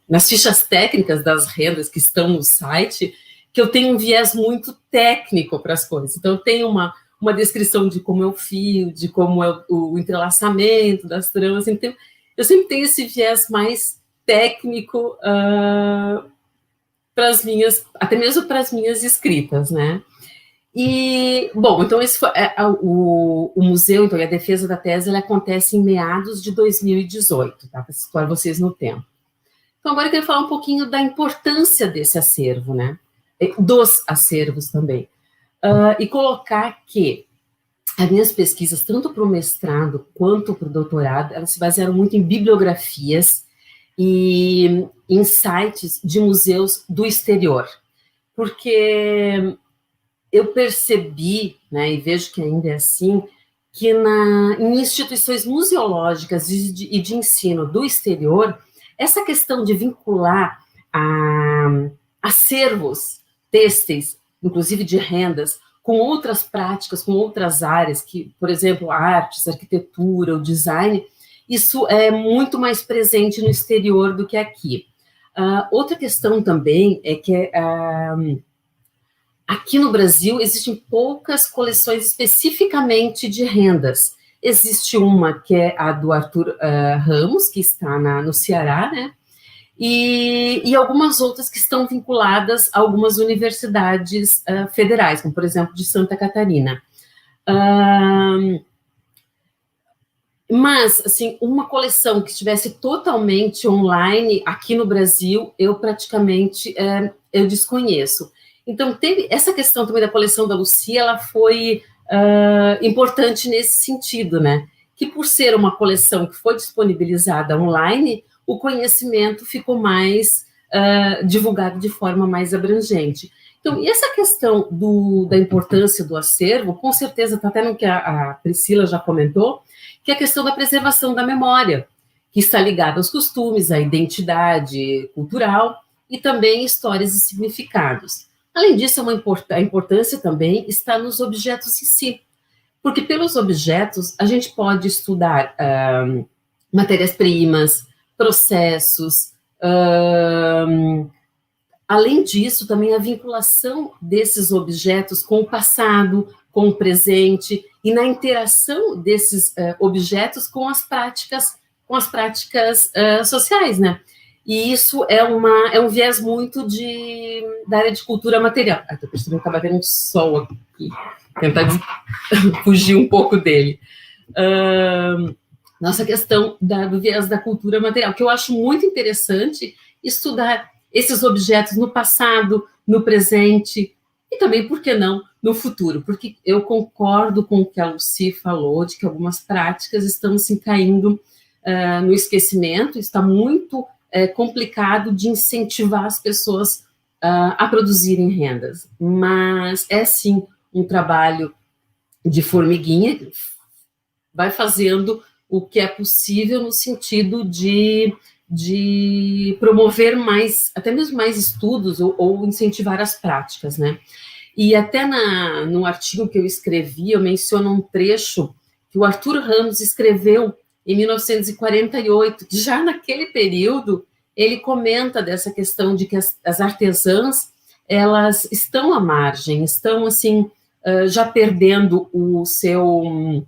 nas fichas técnicas das rendas que estão no site, que eu tenho um viés muito técnico para as coisas. Então, eu tenho uma descrição de como é o fio, de como é o entrelaçamento das tramas. Então, eu sempre tenho esse viés mais técnico para as minhas, até mesmo para as minhas escritas, né? E, bom, então esse foi, o museu, então, e a defesa da tese, ela acontece em meados de 2018, tá? Para situar vocês no tempo. Então, agora eu quero falar um pouquinho da importância desse acervo, né? Dos acervos também. E colocar que as minhas pesquisas, tanto para o mestrado quanto para o doutorado, elas se basearam muito em bibliografias e em sites de museus do exterior. Porque eu percebi, né, e vejo que ainda é assim, que em instituições museológicas e de ensino do exterior, essa questão de vincular a acervos têxteis, inclusive de rendas, com outras práticas, com outras áreas, que, por exemplo, artes, arquitetura, o design, isso é muito mais presente no exterior do que aqui. Outra questão também é que aqui no Brasil existem poucas coleções especificamente de rendas. Existe uma que é a do Arthur Ramos, que está no Ceará, né? E algumas outras que estão vinculadas a algumas universidades federais, como, por exemplo, de Santa Catarina. Mas, assim, uma coleção que estivesse totalmente online aqui no Brasil, eu praticamente eu desconheço. Então, teve essa questão também da coleção da Lucia, ela foi importante nesse sentido, né? Que por ser uma coleção que foi disponibilizada online, o conhecimento ficou mais divulgado de forma mais abrangente. Então, e essa questão da importância do acervo, com certeza está até no que a Priscila já comentou, que é a questão da preservação da memória, que está ligada aos costumes, à identidade cultural e também histórias e significados. Além disso, a importância também está nos objetos em si, porque pelos objetos a gente pode estudar matérias-primas, processos, além disso, também a vinculação desses objetos com o passado, com o presente, e na interação desses objetos com as práticas sociais, né? E isso é um viés muito da área de cultura material. Estou percebendo que está batendo um sol aqui, tentar fugir um pouco dele. Nossa questão do viés da cultura material, que eu acho muito interessante estudar esses objetos no passado, no presente, e também, por que não, no futuro, porque eu concordo com o que a Lucy falou, de que algumas práticas estão se caindo no esquecimento, está muito complicado de incentivar as pessoas a produzirem rendas, mas é sim um trabalho de formiguinha, vai fazendo o que é possível no sentido de promover mais, até mesmo mais estudos ou incentivar as práticas, né? E até no artigo que eu escrevi, eu menciono um trecho que o Arthur Ramos escreveu em 1948, que já naquele período ele comenta dessa questão de que as artesãs, elas estão à margem, estão, assim, já perdendo o seu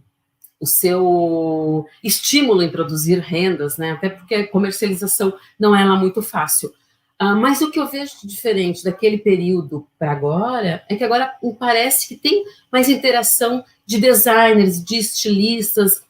estímulo em produzir rendas, né? Até porque a comercialização não é lá muito fácil. Mas o que eu vejo de diferente daquele período para agora é que agora parece que tem mais interação de designers, de estilistas,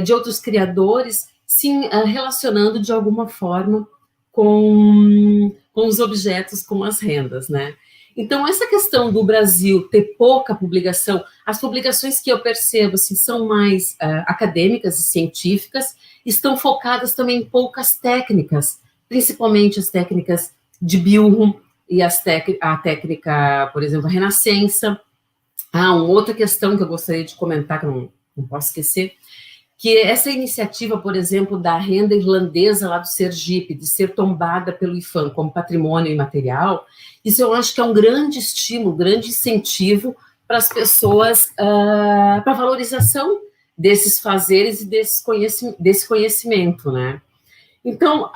de outros criadores, se relacionando de alguma forma com os objetos, com as rendas, né? Então, essa questão do Brasil ter pouca publicação, as publicações que eu percebo assim, são mais acadêmicas e científicas, estão focadas também em poucas técnicas, principalmente as técnicas de Bilrum e a técnica, por exemplo, a Renascença. Uma outra questão que eu gostaria de comentar, que eu não posso esquecer, que essa iniciativa, por exemplo, da renda irlandesa lá do Sergipe, de ser tombada pelo IFAM como patrimônio imaterial, isso eu acho que é um grande estímulo, grande incentivo para as pessoas, para a valorização desses fazeres e desse conhecimento, né? Então,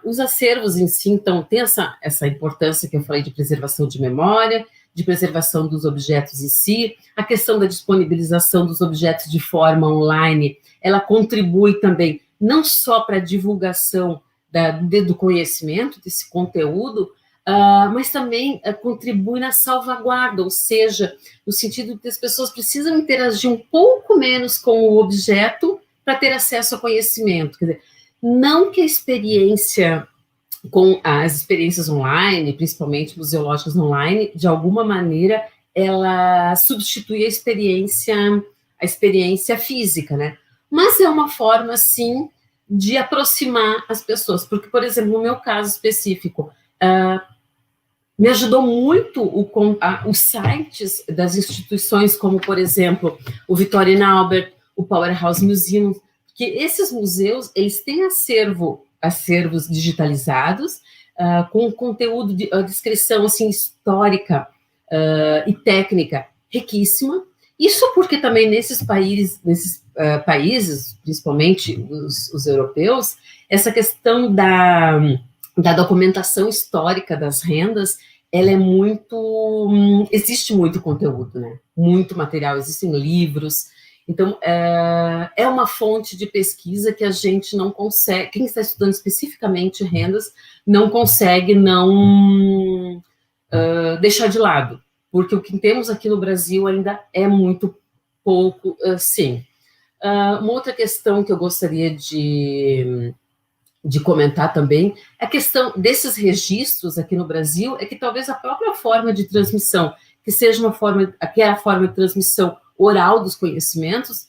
os acervos em si, então, tem essa importância que eu falei de preservação de memória, de preservação dos objetos em si, a questão da disponibilização dos objetos de forma online, ela contribui também não só para a divulgação do conhecimento, desse conteúdo, mas também contribui na salvaguarda, ou seja, no sentido de que as pessoas precisam interagir um pouco menos com o objeto para ter acesso ao conhecimento. Quer dizer, não que a experiência com as experiências online, principalmente museológicas online, de alguma maneira, ela substitui a experiência física, né? Mas é uma forma, sim, de aproximar as pessoas, porque, por exemplo, no meu caso específico, me ajudou muito os sites das instituições, como, por exemplo, o Victoria and Albert, o Powerhouse Museum, porque esses museus, eles têm acervos digitalizados, com conteúdo de descrição assim, histórica e técnica riquíssima. Isso porque também nesses países, principalmente os europeus, essa questão da documentação histórica das rendas, ela é muito... existe muito conteúdo, né? Muito material, existem livros. Então, é uma fonte de pesquisa que a gente não consegue... Quem está estudando especificamente rendas não consegue não deixar de lado, porque o que temos aqui no Brasil ainda é muito pouco, sim. Uma outra questão que eu gostaria de comentar também, a questão desses registros aqui no Brasil, é que talvez a própria forma de transmissão, que seja que é a forma de transmissão oral dos conhecimentos,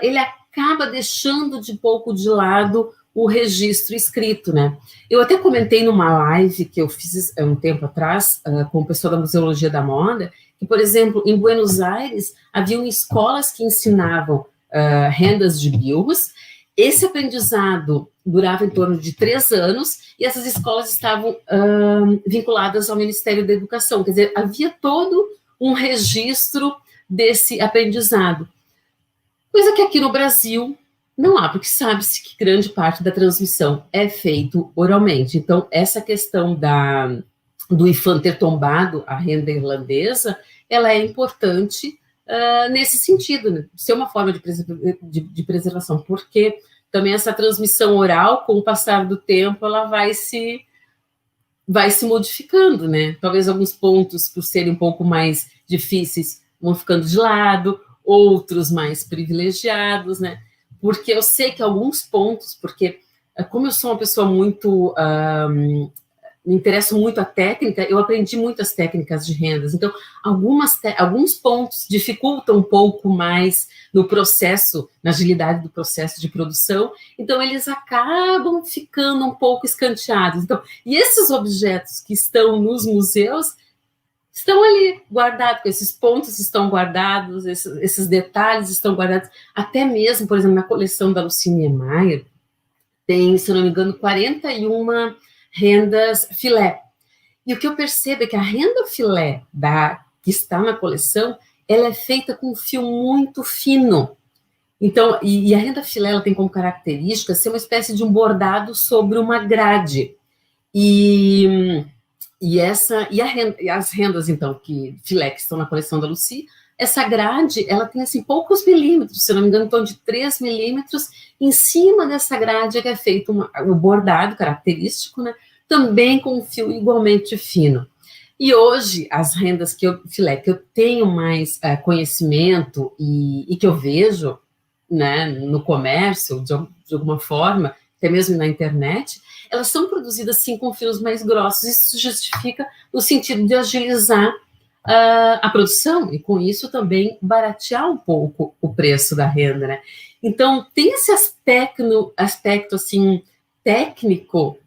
ele acaba deixando de pouco de lado o registro escrito, né? Eu até comentei numa live que eu fiz um tempo atrás, com o pessoal da Museologia da Moda, que, por exemplo, em Buenos Aires, haviam escolas que ensinavam rendas de bilros. Esse aprendizado durava em torno de 3 anos, e essas escolas estavam vinculadas ao Ministério da Educação, quer dizer, havia todo um registro desse aprendizado, coisa que aqui no Brasil não há, porque sabe-se que grande parte da transmissão é feito oralmente. Então, essa questão do IFAM ter tombado a renda irlandesa, ela é importante nesse sentido, né? Ser uma forma de preservação, porque também essa transmissão oral, com o passar do tempo, ela vai se modificando, né? Talvez alguns pontos, por serem um pouco mais difíceis, vão ficando de lado, outros mais privilegiados, né? Porque eu sei que alguns pontos, porque como eu sou uma pessoa muito... me interesso muito a técnica, eu aprendi muitas técnicas de rendas, então alguns pontos dificultam um pouco mais no processo, na agilidade do processo de produção, então eles acabam ficando um pouco escanteados. Então, e esses objetos que estão nos museus estão ali guardados, esses pontos estão guardados, esses detalhes estão guardados, até mesmo, por exemplo, na coleção da Lucy Niemeyer, tem, se eu não me engano, 41 rendas filé. E o que eu percebo é que a renda filé que está na coleção, ela é feita com um fio muito fino. Então, e a renda filé, ela tem como característica ser uma espécie de um bordado sobre uma grade. E as rendas, então, filé que estão na coleção da Lucy, essa grade, ela tem, assim, poucos milímetros, se eu não me engano, em torno de 3 milímetros. Em cima dessa grade é que é feito o bordado característico, né? Também com um fio igualmente fino. E hoje, as rendas filé que eu tenho mais conhecimento e que eu vejo, né, no comércio, de alguma forma, até mesmo na internet, elas são produzidas, sim, com fios mais grossos. Isso justifica o sentido de agilizar a produção e, com isso, também baratear um pouco o preço da renda, né? Então, tem esse aspecto assim, técnico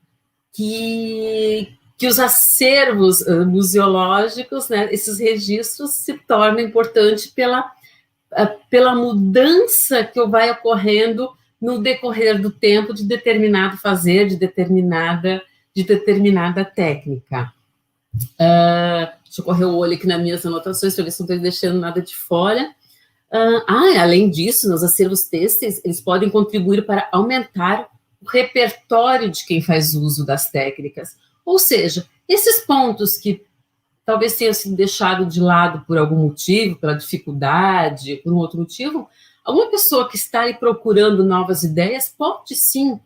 que os acervos museológicos, né, esses registros, se tornam importantes pela mudança que vai ocorrendo no decorrer do tempo de determinado fazer, de determinada técnica. Deixa eu correr o olho aqui nas minhas anotações, para ver se não estou deixando nada de fora. Além disso, nos acervos têxteis, eles podem contribuir para aumentar o repertório de quem faz uso das técnicas. Ou seja, esses pontos que talvez tenha sido deixado de lado por algum motivo, pela dificuldade, por um outro motivo, alguma pessoa que está aí procurando novas ideias pode sim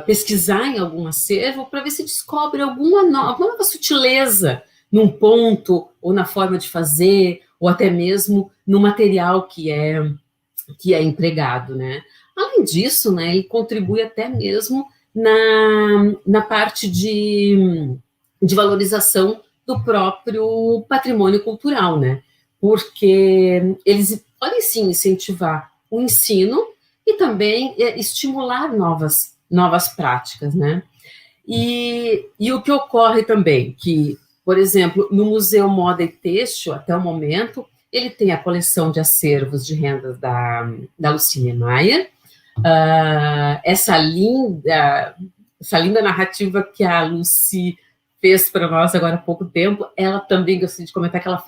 pesquisar em algum acervo para ver se descobre alguma nova sutileza num ponto, ou na forma de fazer, ou até mesmo no material que é empregado, né? Além disso, né, ele contribui até mesmo na parte de valorização do próprio patrimônio cultural, né? Porque eles podem sim incentivar o ensino e também estimular novas práticas, né? E o que ocorre também, que, por exemplo, no Museu Moda e Têxtil, até o momento, ele tem a coleção de acervos de rendas da Luci Niemeyer, essa linda narrativa que a Luci fez para nós agora há pouco tempo. Ela também, gostaria de comentar que ela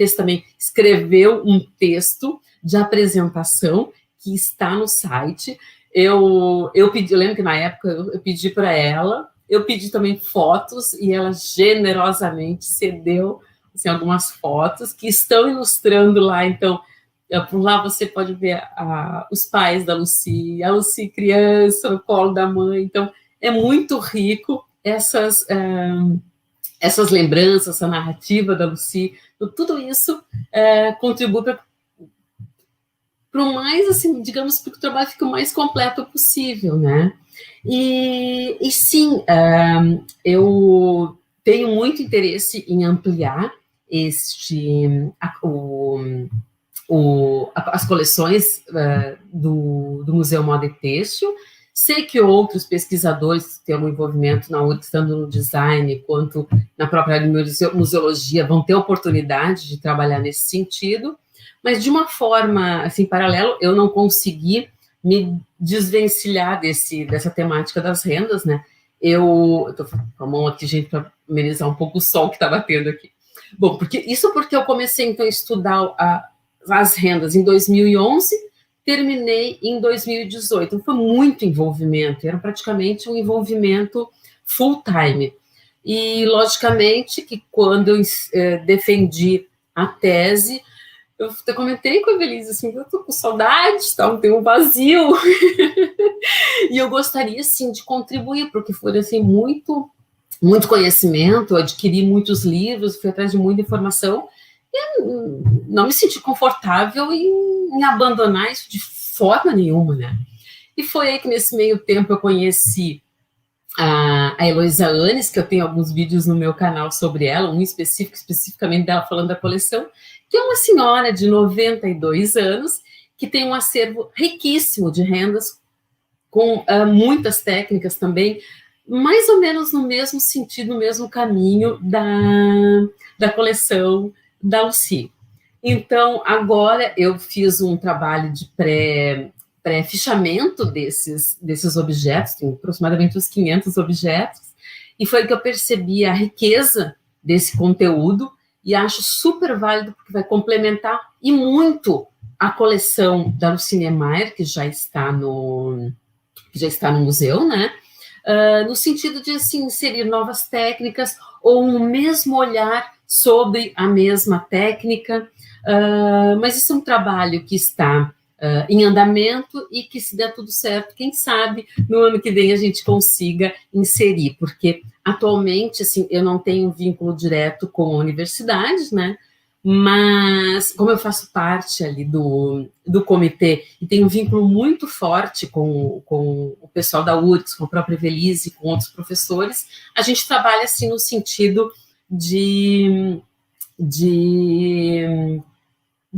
escreveu um texto de apresentação que está no site. Eu lembro que na época eu pedi para ela, eu pedi também fotos e ela generosamente cedeu assim, algumas fotos que estão ilustrando lá. Então, por lá você pode ver os pais da Luci, a Luci criança no colo da mãe. Então, é muito rico essas lembranças, essa narrativa da Luci. Então, tudo isso contribui para o mais, assim, digamos, para que o trabalho fique o mais completo possível, né? E sim, eu tenho muito interesse em ampliar as coleções do Museu Moda e Têxtil. Sei que outros pesquisadores que têm um envolvimento na URGS, tanto no design quanto na própria museologia, vão ter oportunidade de trabalhar nesse sentido, mas de uma forma, assim, paralela, eu não consegui me desvencilhar dessa temática das rendas, né? Eu estou com a mão aqui, gente, para amenizar um pouco o sol que está batendo aqui. Bom, porque eu comecei, então, a estudar as rendas em 2011, terminei em 2018. Então, foi muito envolvimento, era praticamente um envolvimento full-time. E, logicamente, que quando eu defendi a tese, eu até comentei com a Evelise, assim, eu estou com saudade, tá? Tem um vazio. E eu gostaria, assim, de contribuir, porque foi, assim, muito conhecimento, eu adquiri muitos livros, fui atrás de muita informação, e não me senti confortável em abandonar isso de forma nenhuma, né? E foi aí que, nesse meio tempo, eu conheci a Heloísa Anes, que eu tenho alguns vídeos no meu canal sobre ela, um especificamente dela falando da coleção, que é uma senhora de 92 anos, que tem um acervo riquíssimo de rendas, com muitas técnicas também, mais ou menos no mesmo sentido, no mesmo caminho da coleção da Luci. Então, agora eu fiz um trabalho de pré-fichamento desses objetos, tem aproximadamente uns 500 objetos, e foi que eu percebi a riqueza desse conteúdo, e acho super válido, porque vai complementar e muito a coleção da Luci Niemeyer, que já está no museu, né? No sentido de, assim, inserir novas técnicas ou um mesmo olhar sobre a mesma técnica, mas isso é um trabalho que está em andamento e que, se der tudo certo, quem sabe no ano que vem a gente consiga inserir, porque atualmente, assim, eu não tenho vínculo direto com a universidade, né? Mas, como eu faço parte ali do comitê e tenho um vínculo muito forte com o pessoal da URGS, com a própria Evelise, com outros professores, a gente trabalha, assim, no sentido de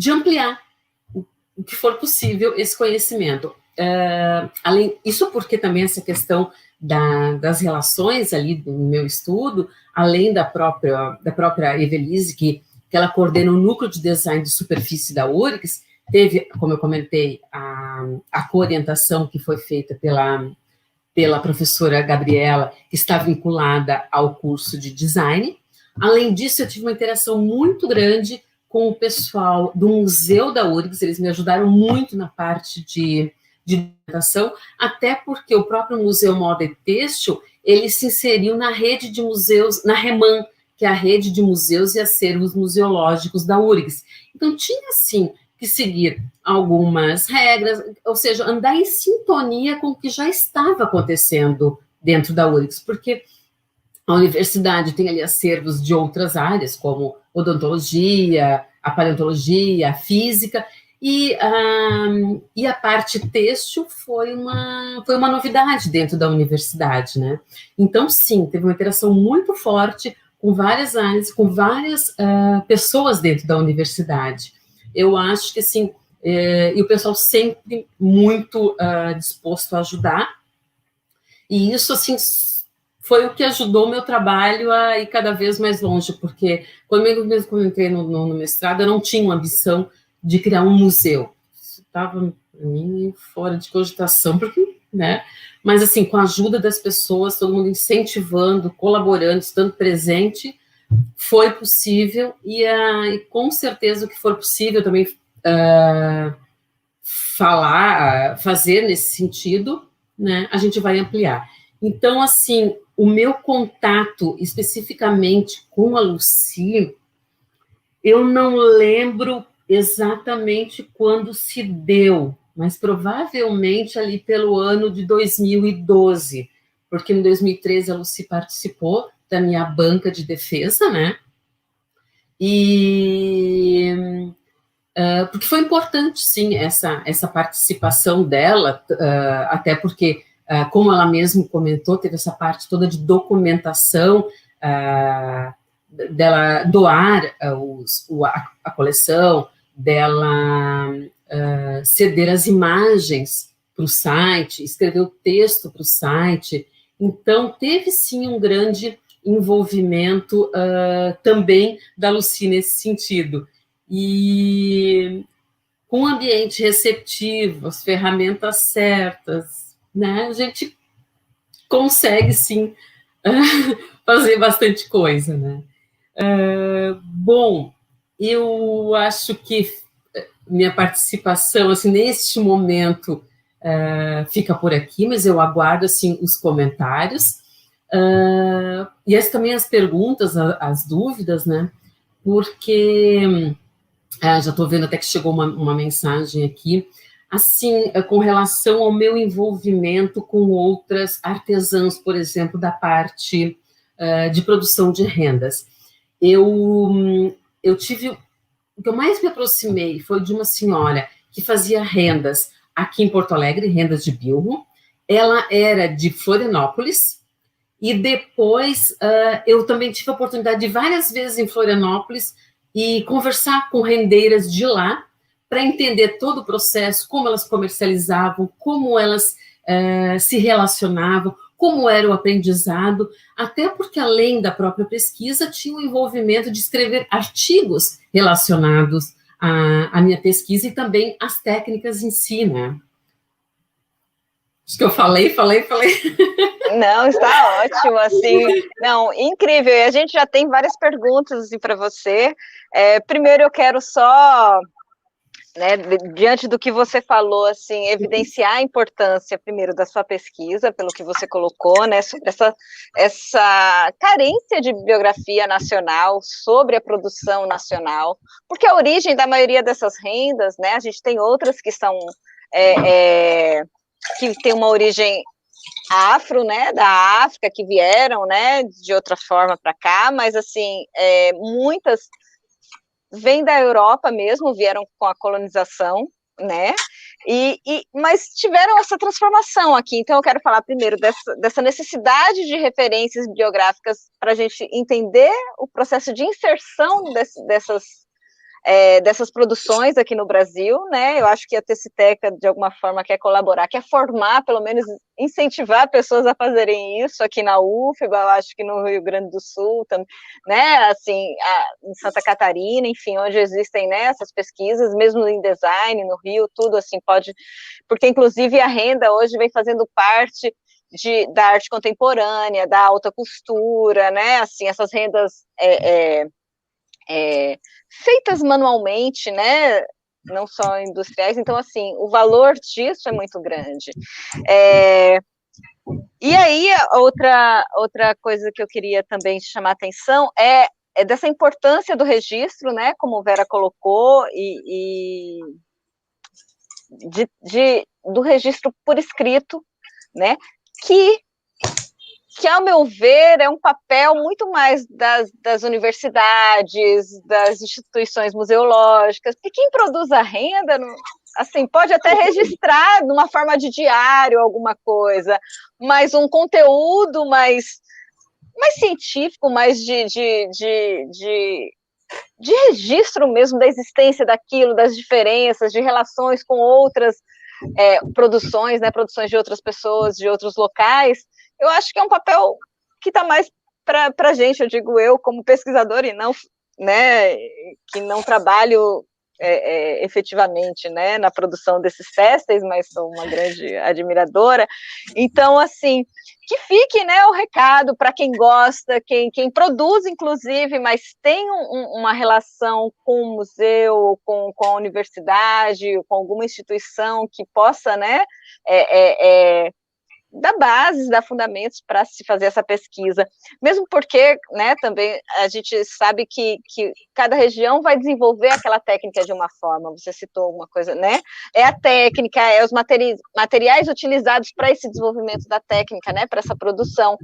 ampliar o que for possível esse conhecimento. Isso porque também essa questão das relações ali do meu estudo, além da própria Evelise, que ela coordena o núcleo de design de superfície da URGS, teve, como eu comentei, a coorientação que foi feita pela professora Gabriela, que está vinculada ao curso de design. Além disso, eu tive uma interação muito grande com o pessoal do Museu da URGS, eles me ajudaram muito na parte de de documentação, até porque o próprio Museu Moda e Têxtil, ele se inseriu na rede de museus, na REMAN, que é a rede de museus e acervos museológicos da URGS. Então, tinha, sim, que seguir algumas regras, ou seja, andar em sintonia com o que já estava acontecendo dentro da URGS, porque a universidade tem ali acervos de outras áreas, como odontologia, a paleontologia, a física, e a parte têxtil foi uma novidade dentro da universidade, né? Então, sim, teve uma interação muito forte com várias áreas, com várias pessoas dentro da universidade. Eu acho que, assim, e o pessoal sempre muito disposto a ajudar, e isso, assim, foi o que ajudou o meu trabalho a ir cada vez mais longe, porque quando eu entrei no mestrado, eu não tinha uma ambição de criar um museu. Isso estava, para mim, fora de cogitação, porque, né? Mas, assim, com a ajuda das pessoas, todo mundo incentivando, colaborando, estando presente, foi possível, e com certeza o que for possível também fazer nesse sentido, né, a gente vai ampliar. Então, assim, o meu contato especificamente com a Lucy, eu não lembro exatamente quando se deu, mas provavelmente ali pelo ano de 2012, porque em 2013 a Lucy participou da minha banca de defesa, né? E porque foi importante, sim, essa participação dela, até porque, como ela mesma comentou, teve essa parte toda de documentação, dela doar a coleção, dela ceder as imagens para o site, escrever o texto para o site. Então, teve, sim, um grande envolvimento também da Lucy nesse sentido. E com um ambiente receptivo, as ferramentas certas, né, a gente consegue, sim, fazer bastante coisa, né. Bom, eu acho que minha participação, assim, neste momento, fica por aqui, mas eu aguardo, assim, os comentários, e também as perguntas, as dúvidas, né, porque já estou vendo até que chegou uma mensagem aqui, assim, com relação ao meu envolvimento com outras artesãs, por exemplo, da parte de produção de rendas. Eu tive, o que eu mais me aproximei foi de uma senhora que fazia rendas aqui em Porto Alegre, rendas de bilro. Ela era de Florianópolis, e depois eu também tive a oportunidade de várias vezes em Florianópolis e conversar com rendeiras de lá para entender todo o processo, como elas comercializavam, como elas se relacionavam, como era o aprendizado, até porque, além da própria pesquisa, tinha o envolvimento de escrever artigos relacionados à minha pesquisa e também às técnicas em si, né? Acho que eu falei. Não, está ótimo, assim, não, incrível, e a gente já tem várias perguntas assim, para você. Primeiro eu quero só, né, diante do que você falou, assim, evidenciar a importância, primeiro, da sua pesquisa, pelo que você colocou, né, sobre essa carência de bibliografia nacional, sobre a produção nacional, porque a origem da maioria dessas rendas, né, a gente tem outras que são, que tem uma origem afro, né, da África, que vieram, né, de outra forma para cá, mas, assim, muitas vêm da Europa mesmo, vieram com a colonização, né, mas tiveram essa transformação aqui. Então eu quero falar primeiro dessa necessidade de referências bibliográficas para a gente entender o processo de inserção dessas produções aqui no Brasil, né? Eu acho que a Teciteca, de alguma forma, quer colaborar, quer formar, pelo menos incentivar pessoas a fazerem isso aqui na UFBA, eu acho que no Rio Grande do Sul, né? Assim, em Santa Catarina, enfim, onde existem, né, essas pesquisas, mesmo em design, no Rio, tudo assim pode, porque inclusive a renda hoje vem fazendo parte da arte contemporânea, da alta costura, né? Assim, essas rendas feitas manualmente, né, não só industriais. Então, assim, o valor disso é muito grande. E aí, outra coisa que eu queria também chamar a atenção é dessa importância do registro, né, como Vera colocou, e do registro por escrito, né, que, ao meu ver, é um papel muito mais das universidades, das instituições museológicas, porque quem produz a renda, assim, pode até registrar de uma forma de diário alguma coisa, mas um conteúdo mais científico, mais de registro mesmo da existência daquilo, das diferenças, de relações com outras produções, né, produções de outras pessoas, de outros locais, eu acho que é um papel que está mais para a gente, eu digo eu, como pesquisadora, e não, né, que não trabalho efetivamente, né, na produção desses testes, mas sou uma grande admiradora. Então, assim, que fique, né, o recado para quem gosta, quem produz, inclusive, mas tem uma relação com o museu, com a universidade, com alguma instituição que possa, né, dar bases, dar fundamentos para se fazer essa pesquisa, mesmo porque, né, também a gente sabe que cada região vai desenvolver aquela técnica de uma forma, você citou uma coisa, né, é a técnica, os materiais utilizados para esse desenvolvimento da técnica, né, para essa produção,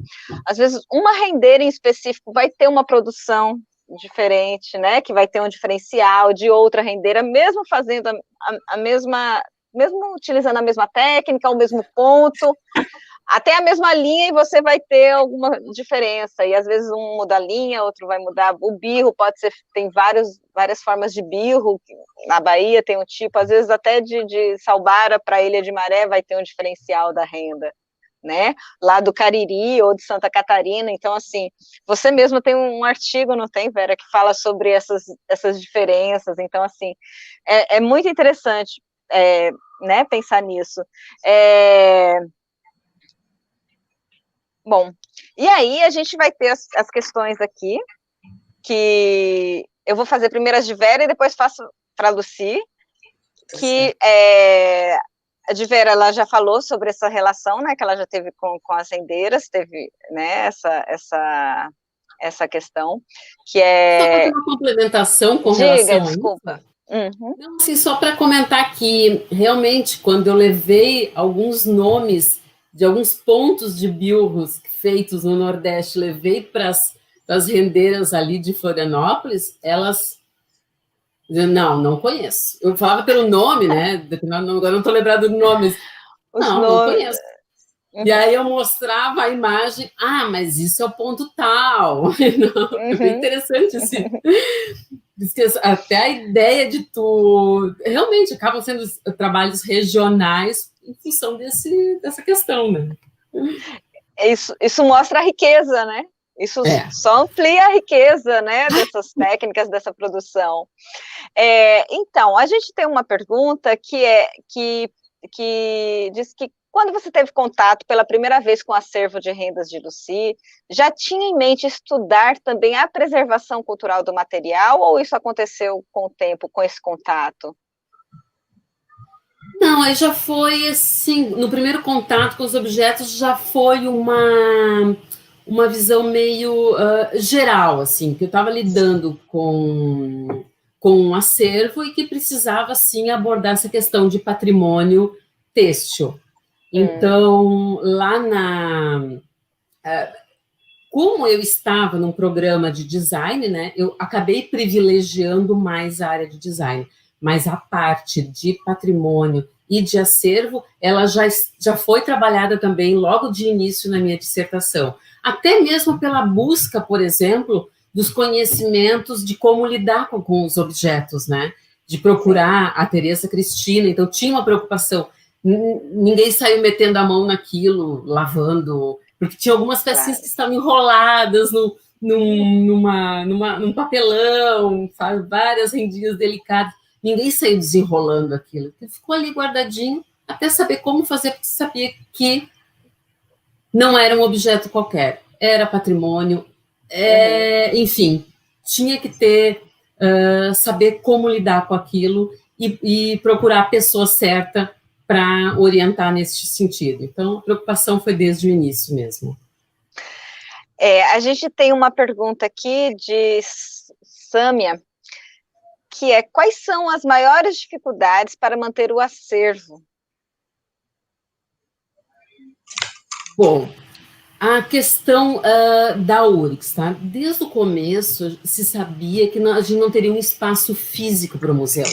às vezes uma rendeira em específico vai ter uma produção diferente, né, que vai ter um diferencial de outra rendeira, mesmo fazendo a mesma, mesmo utilizando a mesma técnica, o mesmo ponto, até a mesma linha, e você vai ter alguma diferença, e às vezes um muda a linha, outro vai mudar, o birro pode ser, tem várias formas de birro, na Bahia tem um tipo, às vezes até de Salbara para Ilha de Maré vai ter um diferencial da renda, né, lá do Cariri ou de Santa Catarina. Então, assim, você mesmo tem um artigo, não tem, Vera, que fala sobre essas diferenças. Então, assim, é muito interessante, né, pensar nisso. Bom, e aí a gente vai ter as questões aqui, que eu vou fazer primeiro as de Vera e depois faço para a Lucy, que a de Vera, ela já falou sobre essa relação, né, que ela já teve com as rendeiras, teve, né, essa questão, que é... Só fazer uma complementação com relação a isso. Uhum. Não, assim, só para comentar que, realmente, quando eu levei alguns nomes de alguns pontos de bilros feitos no Nordeste, levei para as rendeiras ali de Florianópolis, elas diziam, não conheço. Eu falava pelo nome, né? Agora não estou lembrado do nome. Não conheço. Uhum. E aí eu mostrava a imagem, mas isso é o ponto tal. Não, é bem interessante assim. Até a ideia de tu... Realmente, acabam sendo trabalhos regionais em função dessa questão, né? Isso mostra a riqueza, né? Isso só amplia a riqueza, né, dessas técnicas, dessa produção. Então, a gente tem uma pergunta que diz que quando você teve contato pela primeira vez com o acervo de rendas de Lucy, já tinha em mente estudar também a preservação cultural do material, ou isso aconteceu com o tempo, com esse contato? Não, aí já foi assim, no primeiro contato com os objetos já foi uma visão meio geral, assim, que eu estava lidando com um acervo e que precisava, sim, abordar essa questão de patrimônio têxtil. Então, lá como eu estava num programa de design, né, eu acabei privilegiando mais a área de design, mas a parte de patrimônio e de acervo, ela já foi trabalhada também logo de início na minha dissertação. Até mesmo pela busca, por exemplo, dos conhecimentos de como lidar com os objetos, né, de procurar a Teresa Cristina, então tinha uma preocupação. Ninguém saiu metendo a mão naquilo, lavando, porque tinha algumas pecinhas que estavam enroladas num papelão, sabe? Várias rendinhas delicadas. Ninguém saiu desenrolando aquilo. Ficou ali guardadinho, até saber como fazer, porque sabia que não era um objeto qualquer, era patrimônio, enfim, tinha que saber como lidar com aquilo. e procurar a pessoa certa para orientar nesse sentido. Então, a preocupação foi desde o início mesmo. A gente tem uma pergunta aqui de Sâmia, que é: quais são as maiores dificuldades para manter o acervo? Bom, a questão da URGS, tá? Desde o começo se sabia que a gente não teria um espaço físico para o museu,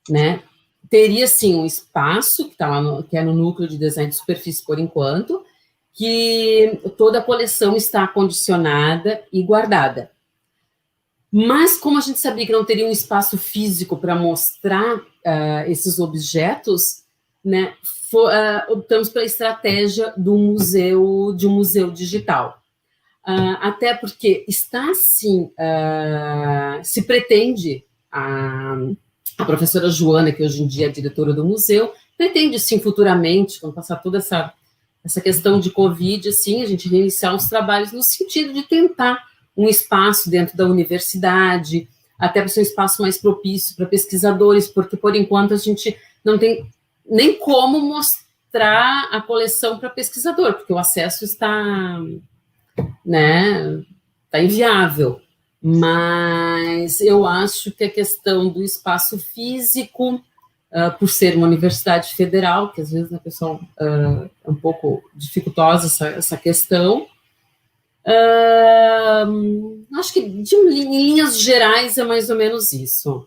né? Teria, sim, um espaço, que é no núcleo de design de superfície por enquanto, que toda a coleção está acondicionada e guardada. Mas, como a gente sabia que não teria um espaço físico para mostrar esses objetos, né, optamos pela estratégia de um museu digital. Até porque está, sim, se pretende, a professora Joana, que hoje em dia é diretora do museu, pretende, sim, futuramente, quando passar toda essa questão de Covid, assim, a gente reiniciar os trabalhos no sentido de tentar um espaço dentro da universidade, até para ser um espaço mais propício para pesquisadores, porque, por enquanto, a gente não tem nem como mostrar a coleção para pesquisador, porque o acesso está, né, está inviável. Mas eu acho que a questão do espaço físico, por ser uma universidade federal, que às vezes a pessoa é um pouco dificultosa essa questão, acho que em linhas gerais é mais ou menos isso.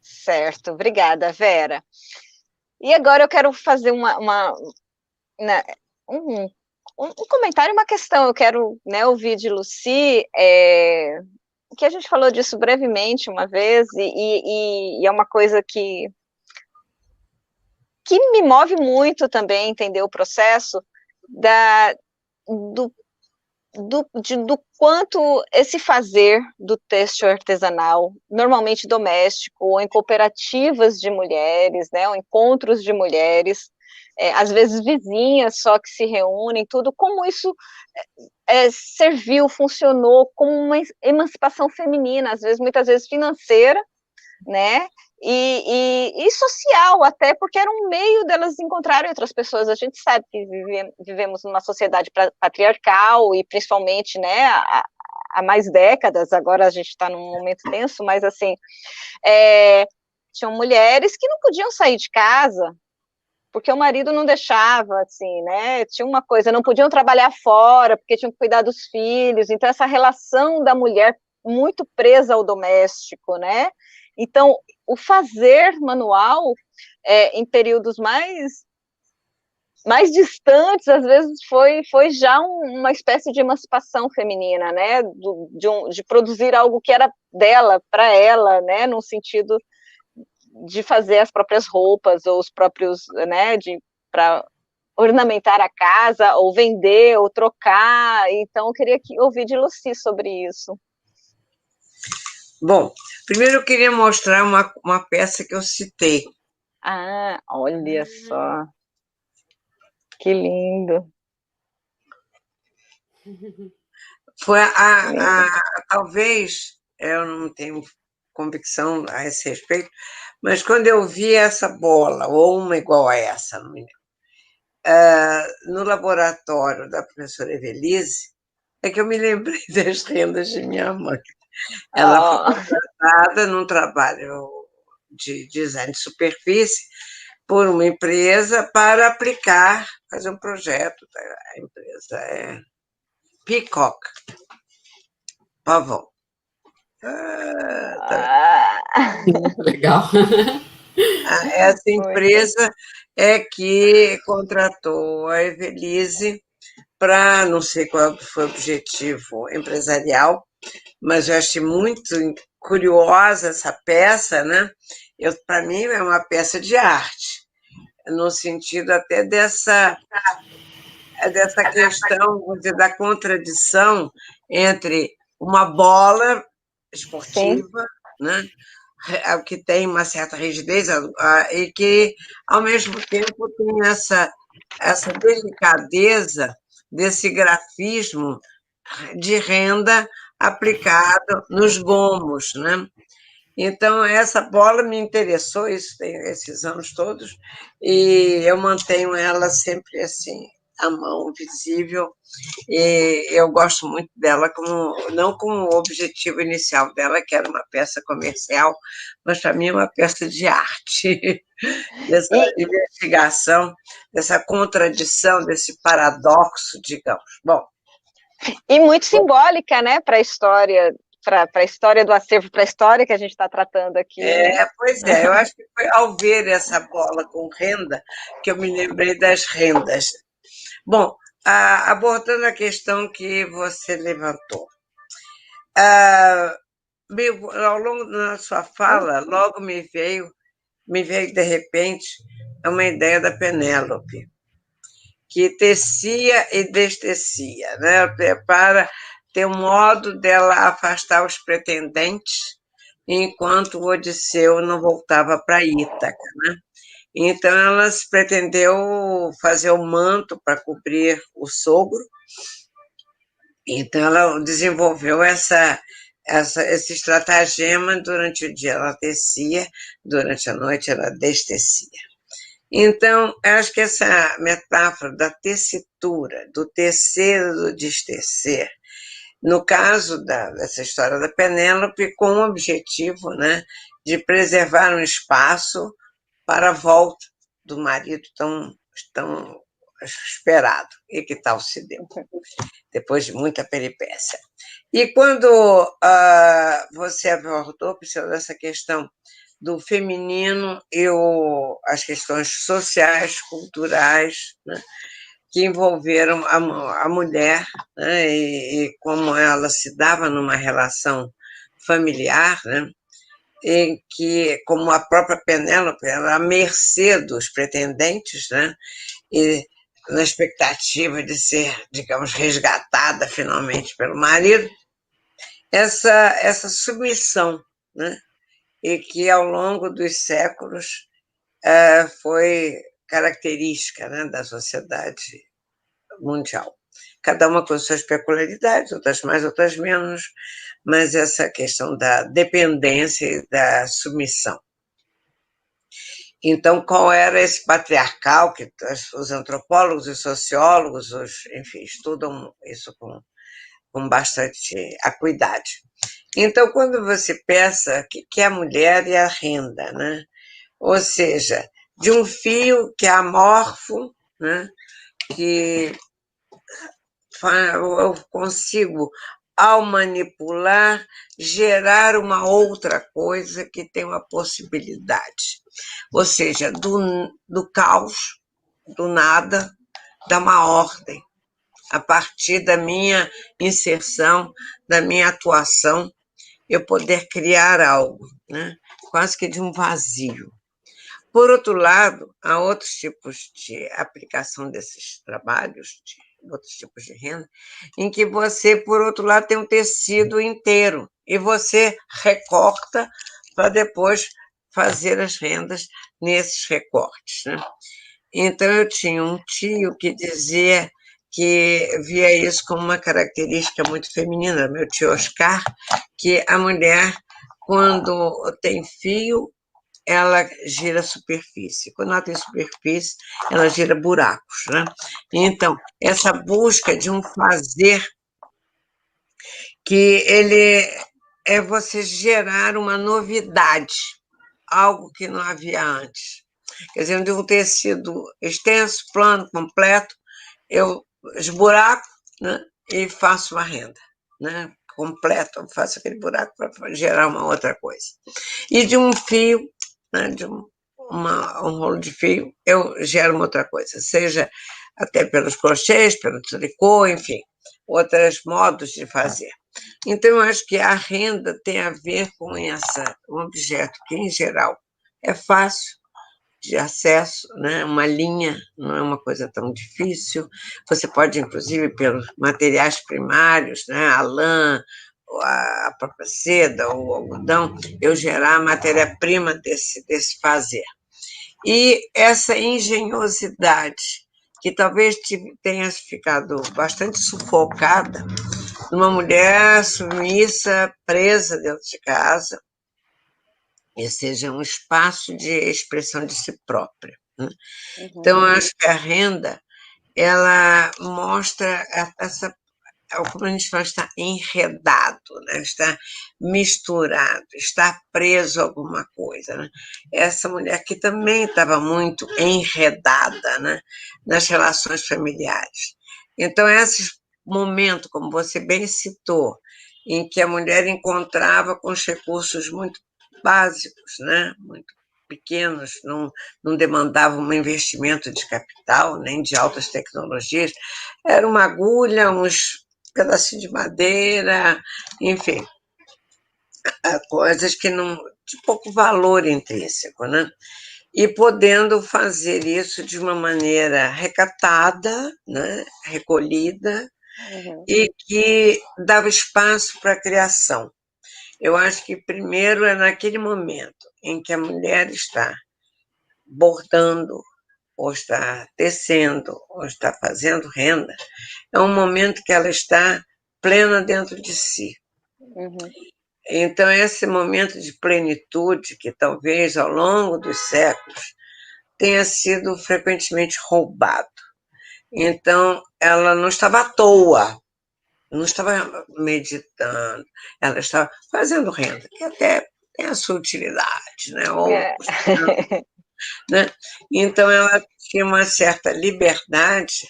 Certo, obrigada, Vera. E agora eu quero fazer um comentário, uma questão. Eu quero, né, ouvir de Lucy, que a gente falou disso brevemente uma vez, e é uma coisa que me move muito também, entender o processo do quanto esse fazer do têxtil artesanal, normalmente doméstico, ou em cooperativas de mulheres, né, ou encontros de mulheres, às vezes vizinhas só que se reúnem, tudo, como isso serviu, funcionou como uma emancipação feminina, muitas vezes financeira, né, e social, até porque era um meio delas encontrarem outras pessoas. A gente sabe que vivemos numa sociedade patriarcal, e principalmente, né, há mais décadas. Agora a gente está num momento tenso, mas assim, tinham mulheres que não podiam sair de casa, porque o marido não deixava, assim, né, tinha uma coisa, não podiam trabalhar fora, porque tinham que cuidar dos filhos. Então essa relação da mulher muito presa ao doméstico, né. Então, o fazer manual, em períodos mais distantes, às vezes foi já uma espécie de emancipação feminina, né, de produzir algo que era dela, para ela, né, no sentido de fazer as próprias roupas, ou os próprios, né, para ornamentar a casa, ou vender, ou trocar. Então, eu queria ouvir de Lucy sobre isso. Bom, primeiro eu queria mostrar uma peça que eu citei. Olha só. Que lindo. Foi talvez, eu não tenho convicção a esse respeito, mas quando eu vi essa bola, ou uma igual a essa, não me lembro, no laboratório da professora Evelise, é que eu me lembrei das rendas de minha mãe. Ela foi contratada num trabalho de design de superfície por uma empresa para fazer um projeto. A empresa é Peacock Pavão. Legal. Essa empresa é que contratou a Evelise para, não sei qual foi o objetivo empresarial, mas eu achei muito curiosa essa peça, né? Para mim é uma peça de arte, no sentido até dessa questão, vou dizer, da contradição entre uma bola esportiva, né, que tem uma certa rigidez, e que, ao mesmo tempo, tem essa delicadeza desse grafismo de renda aplicado nos gomos, né? Então, essa bola me interessou, isso tem esses anos todos, e eu mantenho ela sempre assim, à mão, visível, e eu gosto muito dela, não como o objetivo inicial dela, que era uma peça comercial, mas para mim é uma peça de arte, dessa investigação, dessa contradição, desse paradoxo, digamos. Bom, e muito simbólica, né, para a história do acervo, para a história que a gente está tratando aqui, né? pois é, eu acho que foi ao ver essa bola com renda que eu me lembrei das rendas. Bom, abordando a questão que você levantou, ao longo da sua fala, logo me veio de repente uma ideia da Penélope, que tecia e destecia, né? Para ter um modo dela afastar os pretendentes, enquanto o Odisseu não voltava para Ítaca, né? Então, ela pretendeu fazer o manto para cobrir o sogro, então ela desenvolveu esse estratagema durante o dia, ela tecia, durante a noite ela destecia. Então, acho que essa metáfora da tessitura, do tecer e do destecer, no caso dessa história da Penélope, com o objetivo, né, de preservar um espaço para a volta do marido tão esperado, e que tal se deu, depois de muita peripécia. E quando você abordou, Priscila, essa questão do feminino e as questões sociais, culturais, né, que envolveram a mulher, né, e como ela se dava numa relação familiar, né, em que, como a própria Penélope, era à mercê dos pretendentes, né, e na expectativa de ser, digamos, resgatada finalmente pelo marido, essa submissão, né, e que ao longo dos séculos foi característica, né, da sociedade mundial. Cada uma com suas peculiaridades, outras mais, outras menos, mas essa questão da dependência e da submissão. Então, qual era esse patriarcal que os antropólogos e sociólogos, enfim, estudam isso com bastante acuidade. Então, quando você pensa que é a mulher e a renda, né? Ou seja, de um fio que é amorfo, né? Que eu consigo, ao manipular, gerar uma outra coisa que tem uma possibilidade. Ou seja, do caos, do nada, dá uma ordem. A partir da minha inserção, da minha atuação, eu poder criar algo, né? Quase que de um vazio. Por outro lado, há outros tipos de aplicação desses trabalhos, outros tipos de renda, em que você, por outro lado, tem um tecido inteiro e você recorta para depois fazer as rendas nesses recortes, né? Então, eu tinha um tio que dizia que via isso como uma característica muito feminina, meu tio Oscar, que a mulher, quando tem fio, ela gira superfície. Quando ela tem superfície, ela gira buracos, né? Então, essa busca de um fazer que ele é você gerar uma novidade, algo que não havia antes. Quer dizer, de um tecido extenso, plano, completo, eu esburaco, né, e faço uma renda, né, completo, eu faço aquele buraco para gerar uma outra coisa. E de um fio, né, de um rolo de fio, eu gero uma outra coisa, seja até pelos crochês, pelo tricô, enfim, outros modos de fazer. Então, eu acho que a renda tem a ver com um objeto que, em geral, é fácil de acesso, né? Uma linha não é uma coisa tão difícil. Você pode, inclusive, pelos materiais primários, né? A lã, a própria seda, o algodão, eu gerar a matéria-prima desse fazer. E essa engenhosidade, que talvez tenha ficado bastante sufocada numa mulher submissa, presa dentro de casa, e seja um espaço de expressão de si própria, né? Então, Uhum. eu acho que a renda, ela mostra essa, como a gente fala, está enredado, né? Está misturado, está preso a alguma coisa, né? Essa mulher que também estava muito enredada, né? Nas relações familiares. Então, esse momento, como você bem citou, em que a mulher encontrava com os recursos muito básicos, né? Muito pequenos, não demandavam um investimento de capital, nem de altas tecnologias, era uma agulha, uns pedacinho de madeira, enfim, coisas que não de pouco valor intrínseco, né? E podendo fazer isso de uma maneira recatada, né? Recolhida, Uhum. e que dava espaço para a criação. Eu acho que primeiro é naquele momento em que a mulher está bordando, ou está tecendo, ou está fazendo renda, é um momento que ela está plena dentro de si. Uhum. Então, esse momento de plenitude, que talvez ao longo dos séculos tenha sido frequentemente roubado. Então, ela não estava à toa, não estava meditando, ela estava fazendo renda, que até tem a sua utilidade, né? Ou, É. né? Então, ela tinha uma certa liberdade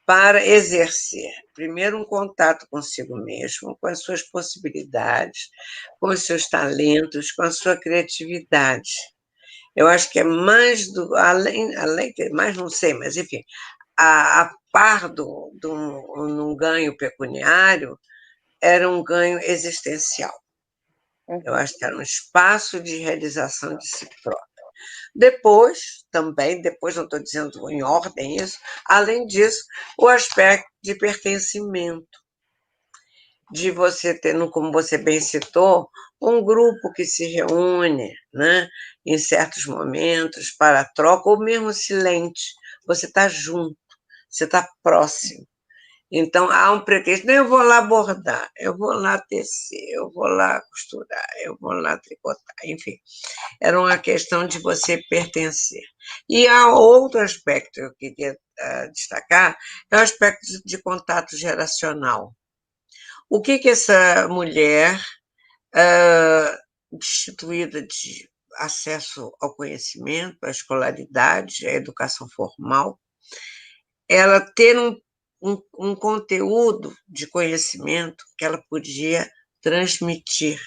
para exercer, primeiro, um contato consigo mesmo, com as suas possibilidades, com os seus talentos, com a sua criatividade. Eu acho que é mais do. Além mais não sei, mas enfim, a par do um ganho pecuniário, era um ganho existencial. Eu acho que era um espaço de realização de si próprio. Depois, também, depois não estou dizendo em ordem isso, além disso, o aspecto de pertencimento, de você ter, como você bem citou, um grupo que se reúne, né, em certos momentos para a troca, ou mesmo silente, você está junto, você está próximo. Então, há um pretexto, não, eu vou lá bordar, eu vou lá tecer, eu vou lá costurar, eu vou lá tricotar, enfim. Era uma questão de você pertencer. E há outro aspecto que eu queria destacar, é o aspecto de contato geracional. O que essa mulher, destituída de acesso ao conhecimento, à escolaridade, à educação formal, ela ter um conteúdo de conhecimento que ela podia transmitir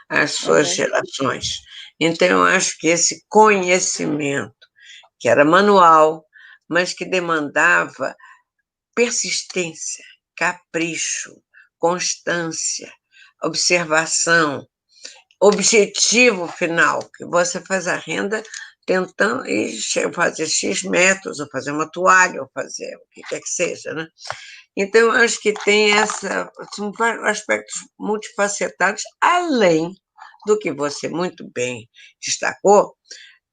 às suas gerações. Então, eu acho que esse conhecimento, que era manual, mas que demandava persistência, capricho, constância, observação, objetivo final, que você faz a renda tentando fazer X metros, ou fazer uma toalha, ou fazer o que quer que seja, né? Então, eu acho que tem são aspectos multifacetados, além do que você muito bem destacou,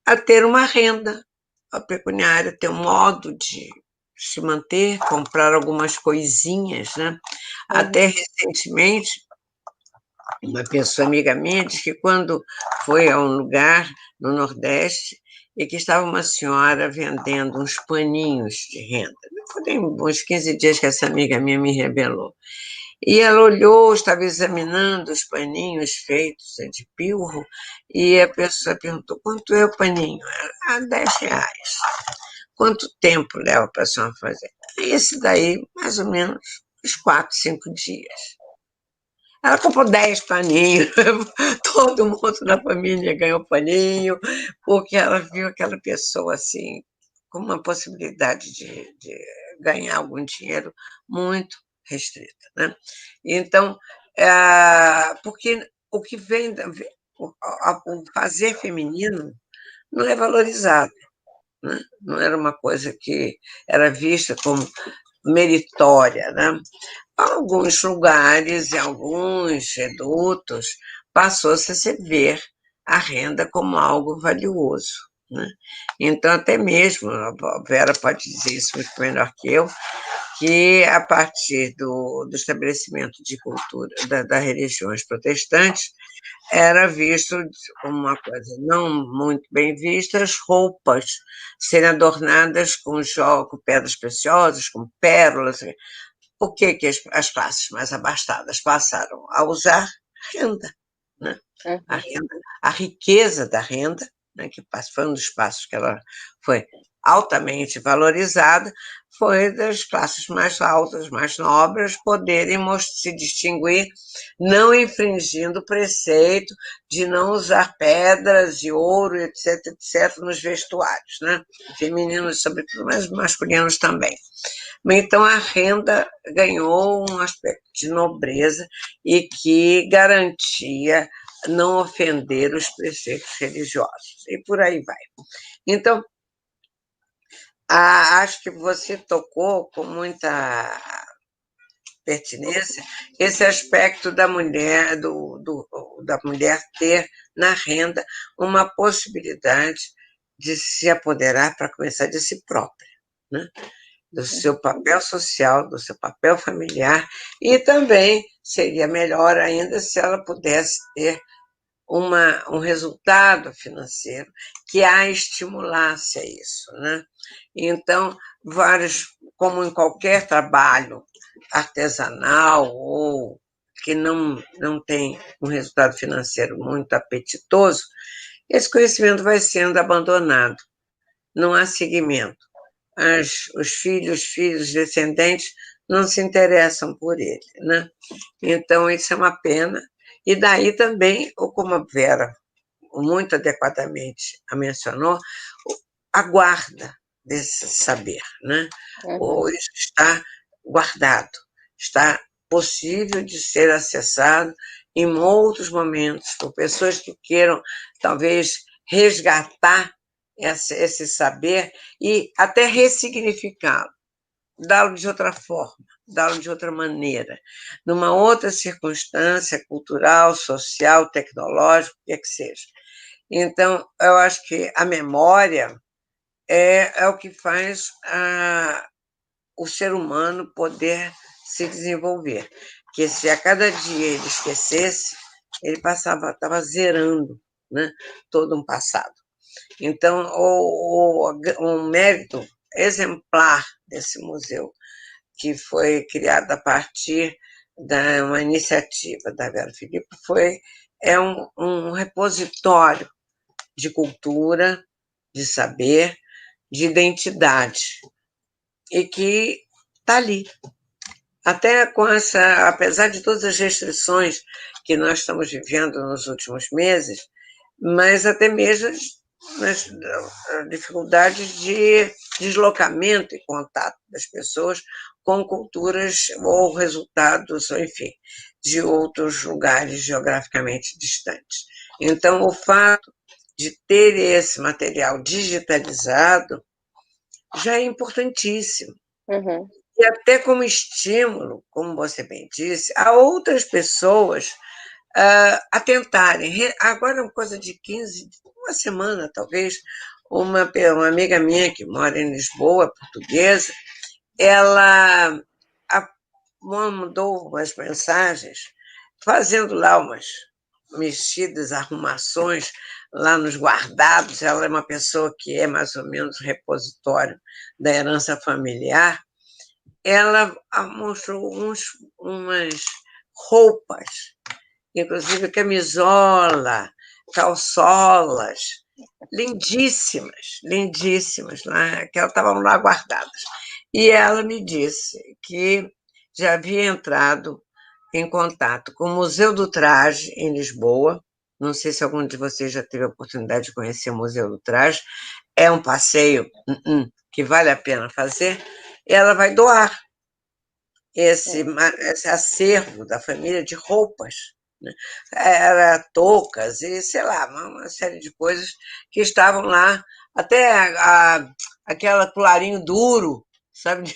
a ter uma renda, a pecuniária, ter um modo de se manter, comprar algumas coisinhas, né? Até recentemente, uma pessoa amiga minha disse que quando foi a um lugar no Nordeste e que estava uma senhora vendendo uns paninhos de renda. Foi uns 15 dias que essa amiga minha me revelou. E ela olhou, estava examinando os paninhos feitos de pilro, e a pessoa perguntou, quanto é o paninho? R$ 10. Quanto tempo leva para a senhora fazer? Esse daí, mais ou menos, uns 4, 5 dias. Ela comprou 10 paninhos, todo mundo na família ganhou paninho, porque ela viu aquela pessoa assim, com uma possibilidade de ganhar algum dinheiro muito restrita, né? Então, porque o que vem, o fazer feminino não é valorizado, né? Não era uma coisa que era vista como meritória, né? Alguns lugares, em alguns redutos, passou-se a se ver a renda como algo valioso, né? Então, até mesmo, a Vera pode dizer isso muito melhor que eu, que a partir do estabelecimento de cultura das religiões protestantes, era visto como uma coisa não muito bem vista, as roupas serem adornadas com pedras preciosas, com pérolas. O que as classes mais abastadas passaram a usar? Renda, né? A renda, a riqueza da renda, né, que foi um dos passos que ela foi altamente valorizada, foi das classes mais altas, mais nobres, poderem se distinguir, não infringindo o preceito de não usar pedras de ouro, etc., etc., nos vestuários, né? Femininos, sobretudo, mas masculinos também. Então, a renda ganhou um aspecto de nobreza e que garantia não ofender os preceitos religiosos, e por aí vai. Então, acho que você tocou com muita pertinência esse aspecto da mulher, da mulher ter na renda uma possibilidade de se apoderar para começar de si própria, né? Do seu papel social, do seu papel familiar, e também seria melhor ainda se ela pudesse ter um resultado financeiro que a estimulasse a isso, né? Então, como em qualquer trabalho artesanal ou que não tem um resultado financeiro muito apetitoso, esse conhecimento vai sendo abandonado, não há seguimento. Os filhos descendentes não se interessam por ele, né? Então, isso é uma pena. E daí também, como a Vera muito adequadamente a mencionou, a guarda desse saber, né? Isso está guardado, está possível de ser acessado em outros momentos, por pessoas que queiram, talvez, resgatar esse saber e até ressignificá-lo, dá-lo de outra forma, dá-lo de outra maneira, numa outra circunstância cultural, social, tecnológica, o que é que seja. Então, eu acho que a memória é o que faz o ser humano poder se desenvolver. Que se a cada dia ele esquecesse, ele estava zerando, né, todo um passado. Então, o mérito exemplar desse museu, que foi criado a partir de uma iniciativa da Vera Filipe, é um repositório de cultura, de saber, de identidade, e que está ali. Até com apesar de todas as restrições que nós estamos vivendo nos últimos meses, mas até mesmo nas dificuldades de deslocamento e contato das pessoas com culturas ou resultados, enfim, de outros lugares geograficamente distantes. Então, o fato de ter esse material digitalizado já é importantíssimo. E até como estímulo, como você bem disse, a outras pessoas a tentarem. Agora, uma coisa de uma semana talvez, uma amiga minha que mora em Lisboa, portuguesa, ela mandou umas mensagens fazendo lá umas mexidas, arrumações lá nos guardados. Ela é uma pessoa que é mais ou menos repositório da herança familiar. Ela mostrou umas roupas, inclusive camisola, calçolas, lindíssimas, lindíssimas, né, que elas estavam lá guardadas. E ela me disse que já havia entrado em contato com o Museu do Traje, em Lisboa. Não sei se algum de vocês já teve a oportunidade de conhecer o Museu do Traje. É um passeio que vale a pena fazer. E ela vai doar esse acervo da família de roupas, né? Era toucas e, sei lá, uma série de coisas que estavam lá, até aquela colarinho duro, sabe,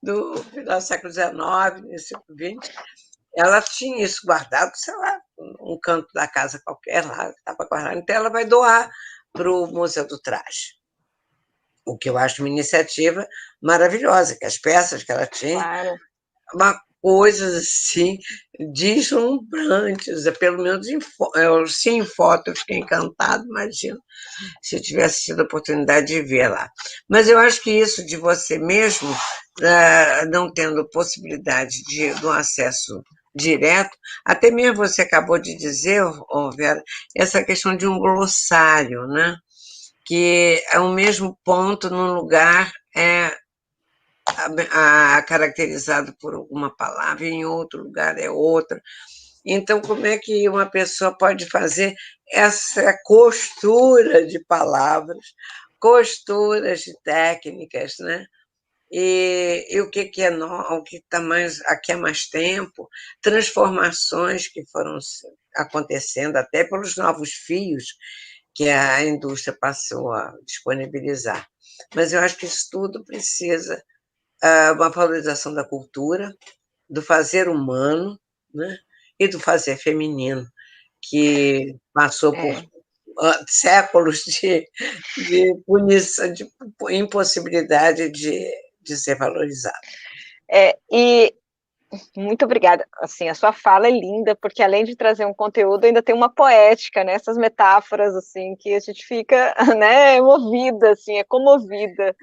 do final do século XIX, do século XX, ela tinha isso guardado, sei lá, um canto da casa qualquer lá, estava guardado, então ela vai doar para o Museu do Traje. O que eu acho uma iniciativa maravilhosa, que as peças que ela tinha, Claro. coisas assim deslumbrantes, pelo menos em foto eu fiquei encantado, imagino, se eu tivesse tido a oportunidade de ver lá. Mas eu acho que isso de você mesmo, não tendo possibilidade de um acesso direto, até mesmo você acabou de dizer, Vera, essa questão de um glossário, né? Que é o mesmo ponto num lugar caracterizado por uma palavra, e em outro lugar é outra. Então, como é que uma pessoa pode fazer essa costura de palavras, costuras de técnicas, né? E o que é o que está mais aqui há mais tempo, transformações que foram acontecendo até pelos novos fios que a indústria passou a disponibilizar. Mas eu acho que isso tudo precisa uma valorização da cultura, do fazer humano, né? E do fazer feminino, que passou por séculos de punição, de impossibilidade de ser valorizado. E muito obrigada. Assim, a sua fala é linda, porque além de trazer um conteúdo, ainda tem uma poética, né? Essas metáforas, assim, que a gente fica, né, movida, assim, é comovida.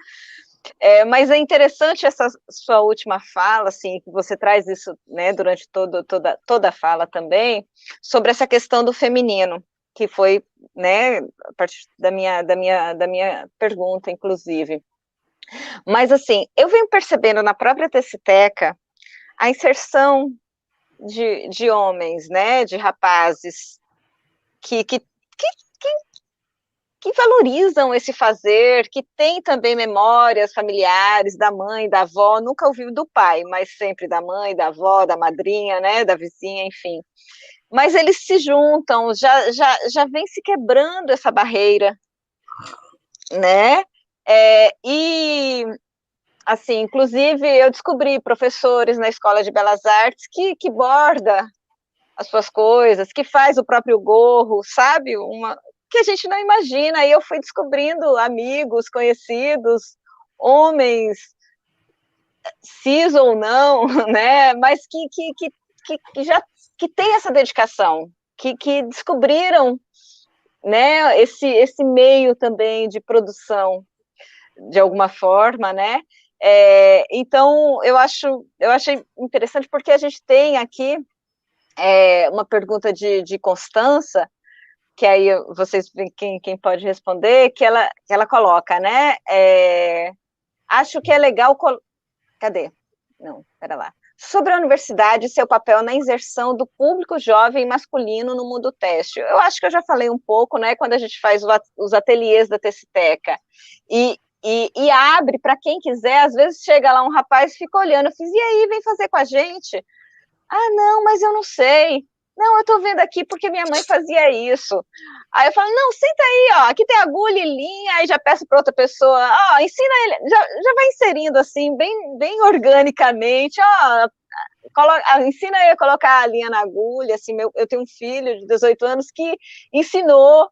Mas é interessante essa sua última fala, assim, que você traz isso, né, durante toda a fala também, sobre essa questão do feminino, que foi, né, a partir da minha pergunta, inclusive. Mas, assim, eu venho percebendo na própria Teciteca a inserção de homens, né, de rapazes, que valorizam esse fazer, que tem também memórias familiares da mãe, da avó, nunca ouvi do pai, mas sempre da mãe, da avó, da madrinha, né, da vizinha, enfim. Mas eles se juntam, já vem se quebrando essa barreira, né? E, assim, inclusive, eu descobri professores na Escola de Belas Artes que borda as suas coisas, que faz o próprio gorro, sabe? Que a gente não imagina, e eu fui descobrindo amigos, conhecidos, homens, cis ou não, né? Mas que tem essa dedicação, que descobriram, né, esse meio também de produção, de alguma forma, né? Então, eu achei interessante, porque a gente tem aqui uma pergunta de Constança, que aí vocês, quem pode responder, que ela coloca, né? Acho que é legal. Cadê? Não, pera lá. Sobre a universidade e seu papel na inserção do público jovem masculino no mundo têxtil. Eu acho que eu já falei um pouco, né? Quando a gente faz os ateliês da Teciteca e abre para quem quiser, às vezes chega lá um rapaz e fica olhando, eu fiz, e aí, vem fazer com a gente? Ah, não, mas eu não sei. Não, eu estou vendo aqui porque minha mãe fazia isso. Aí eu falo, não, senta aí, ó, aqui tem agulha e linha, aí já peço para outra pessoa, ó, ensina ele, já vai inserindo assim, bem organicamente, ó, ensina ele a colocar a linha na agulha, assim, eu tenho um filho de 18 anos que ensinou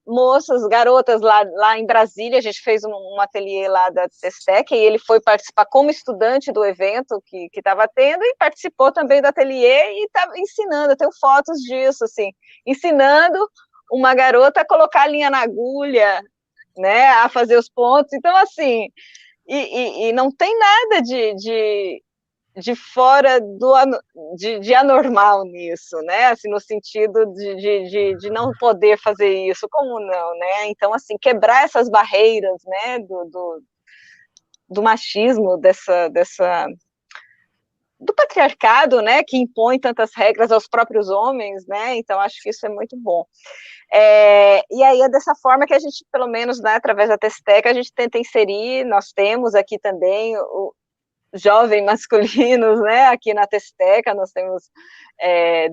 moças, garotas lá em Brasília, a gente fez um ateliê lá da Teciteca, e ele foi participar como estudante do evento que estava tendo, e participou também do ateliê, e estava ensinando, eu tenho fotos disso, assim, ensinando uma garota a colocar a linha na agulha, né, a fazer os pontos, então, assim, e não tem nada de fora de anormal nisso, né? Assim, no sentido de não poder fazer isso, como não, né? Então, assim, quebrar essas barreiras, né? Do machismo, do patriarcado, né? Que impõe tantas regras aos próprios homens, né? Então, acho que isso é muito bom. E aí é dessa forma que a gente, pelo menos, né, através da Teciteca, a gente tenta inserir, nós temos aqui também jovem masculinos, né, aqui na Teciteca, nós temos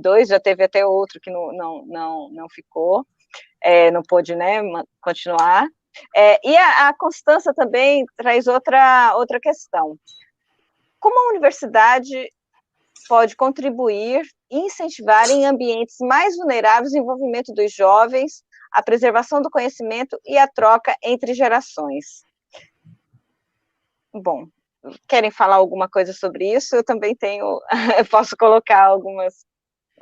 2, já teve até outro que não ficou, não pôde, né, continuar, e a Constança também traz outra questão. Como a universidade pode contribuir e incentivar em ambientes mais vulneráveis o envolvimento dos jovens, a preservação do conhecimento e a troca entre gerações? Bom, querem falar alguma coisa sobre isso, eu também tenho, eu posso colocar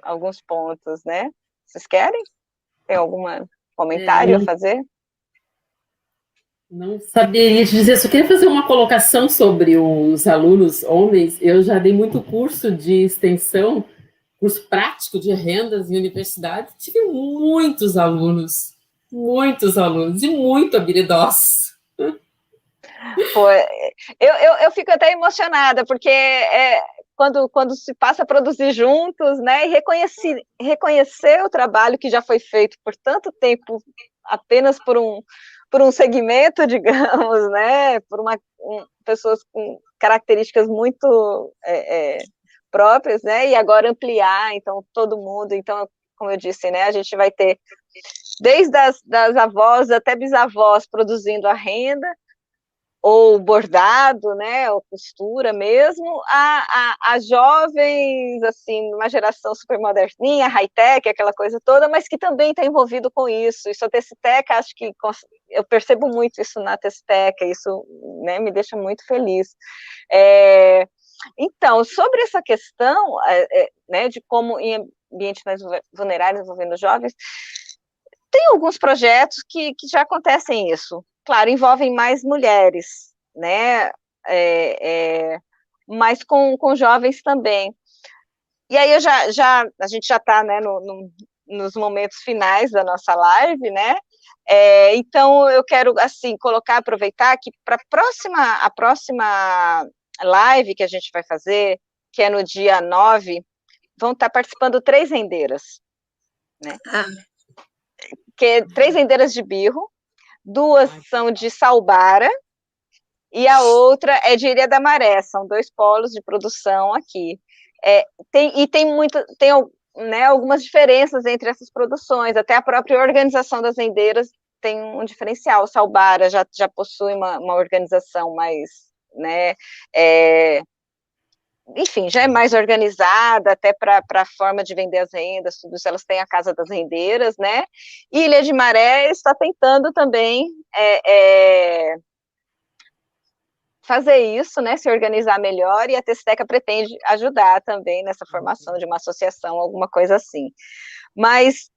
alguns pontos, né? Vocês querem? Tem algum comentário a fazer? Não saberia te dizer, só queria fazer uma colocação sobre os alunos homens. Eu já dei muito curso de extensão, curso prático de rendas em universidade, tive muitos alunos e muito habilidosos. Pô, eu fico até emocionada, porque quando se passa a produzir juntos, né, e reconhecer o trabalho que já foi feito por tanto tempo, apenas por um segmento, digamos, né, por pessoas com características muito próprias, né, e agora ampliar, então, todo mundo, então, como eu disse, né, a gente vai ter desde das avós até bisavós produzindo a renda, ou bordado, né, ou costura mesmo, a jovens, assim, uma geração super moderninha, high-tech, aquela coisa toda, mas que também está envolvido com isso. Isso a Teciteca, acho que eu percebo muito isso na Teciteca, isso, né, me deixa muito feliz. Então, sobre essa questão, né, de como em ambientes mais vulneráveis, envolvendo jovens, tem alguns projetos que já acontecem isso. Claro, envolvem mais mulheres, né? Mas com jovens também. E aí a gente já está, né, nos momentos finais da nossa live, né? Então eu quero assim aproveitar que para a próxima live que a gente vai fazer, que é no dia 9, vão estar participando 3 rendeiras, né? Que 3 rendeiras de birro, 2 são de Salbara, e a outra é de Ilha da Maré, são 2 polos de produção aqui. Tem né, algumas diferenças entre essas produções, até a própria organização das rendeiras tem um diferencial. Salbara já possui uma organização mais, né, enfim, já é mais organizada, até para a forma de vender as rendas, tudo isso, elas têm a Casa das Rendeiras, né? E Ilha de Maré está tentando também fazer isso, né? Se organizar melhor, e a Teciteca pretende ajudar também nessa formação de uma associação, alguma coisa assim. Mas,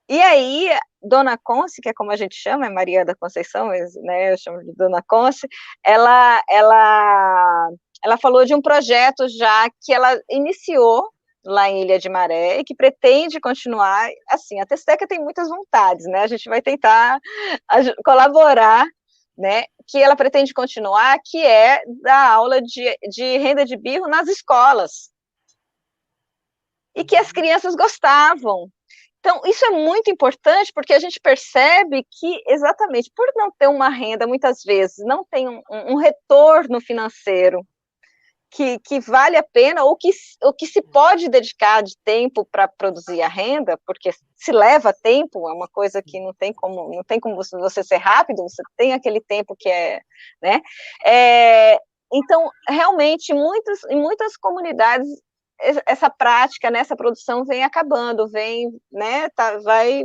e aí, Dona Conce, que é como a gente chama, é Maria da Conceição, mas, né, eu chamo de Dona Conce, ela falou de um projeto já que ela iniciou lá em Ilha de Maré e que pretende continuar, assim, a Teciteca tem muitas vontades, né, a gente vai tentar colaborar, né, que ela pretende continuar, que é dar aula de renda de birro nas escolas, e que as crianças gostavam. Então, isso é muito importante, porque a gente percebe que, exatamente, por não ter uma renda, muitas vezes, não tem um retorno financeiro que vale a pena, ou que se pode dedicar de tempo para produzir a renda, porque se leva tempo, é uma coisa que não tem como você ser rápido, você tem aquele tempo que né? Então, realmente, em muitas comunidades, essa prática, né, essa produção vem acabando, né, vai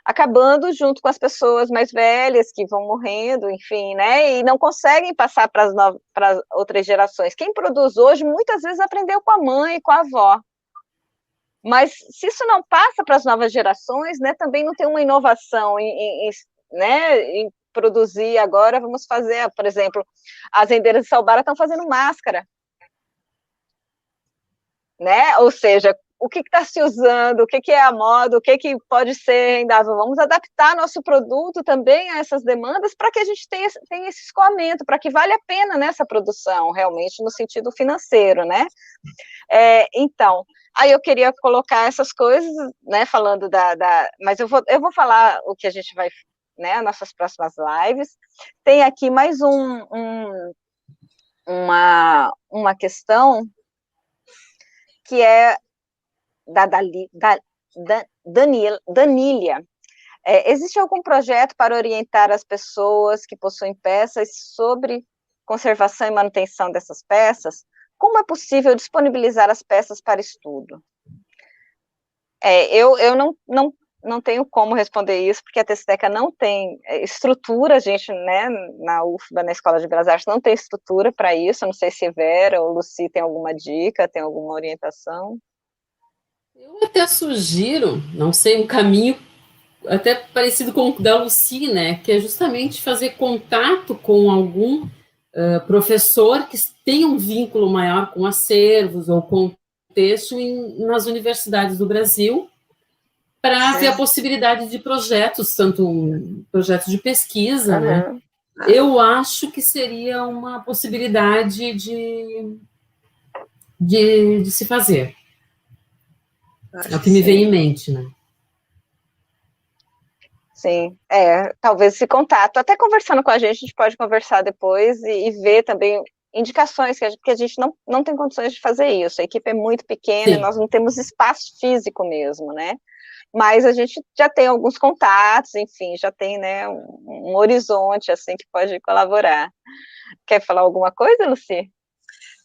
acabando junto com as pessoas mais velhas que vão morrendo, enfim, né, e não conseguem passar para as outras gerações. Quem produz hoje, muitas vezes aprendeu com a mãe e com a avó, mas se isso não passa para as novas gerações, né, também não tem uma inovação né, em produzir agora. Vamos fazer, por exemplo, as rendeiras de Salbara estão fazendo máscara, né? Ou seja, o que está se usando, o que é a moda, o que pode ser rendável. Vamos adaptar nosso produto também a essas demandas para que a gente tenha esse escoamento, para que vale a pena nessa produção, realmente, no sentido financeiro, né? Então, aí eu queria colocar essas coisas, né, falando mas eu vou falar o que a gente vai, né, nossas próximas lives. Tem aqui mais uma questão que é da Danília. Existe algum projeto para orientar as pessoas que possuem peças sobre conservação e manutenção dessas peças? Como é possível disponibilizar as peças para estudo? Eu não tenho como responder isso, porque a Testeca não tem estrutura, a gente, né, na UFBA, na Escola de Belas Artes, não tem estrutura para isso, não sei se Vera ou Lucy tem alguma dica, tem alguma orientação. Eu até sugiro, não sei, um caminho até parecido com o da Lucy, né, que é justamente fazer contato com algum professor que tenha um vínculo maior com acervos ou com texto nas universidades do Brasil, para ver a possibilidade de projetos, tanto projetos de pesquisa, né? Eu acho que seria uma possibilidade de se fazer. É o que me vem em mente, né? Sim, talvez esse contato, até conversando com a gente pode conversar depois e ver também indicações, que a gente não tem condições de fazer isso, a equipe é muito pequena, e nós não temos espaço físico mesmo, né? Mas a gente já tem alguns contatos, enfim, já tem, né, um horizonte, assim, que pode colaborar. Quer falar alguma coisa, Lucy?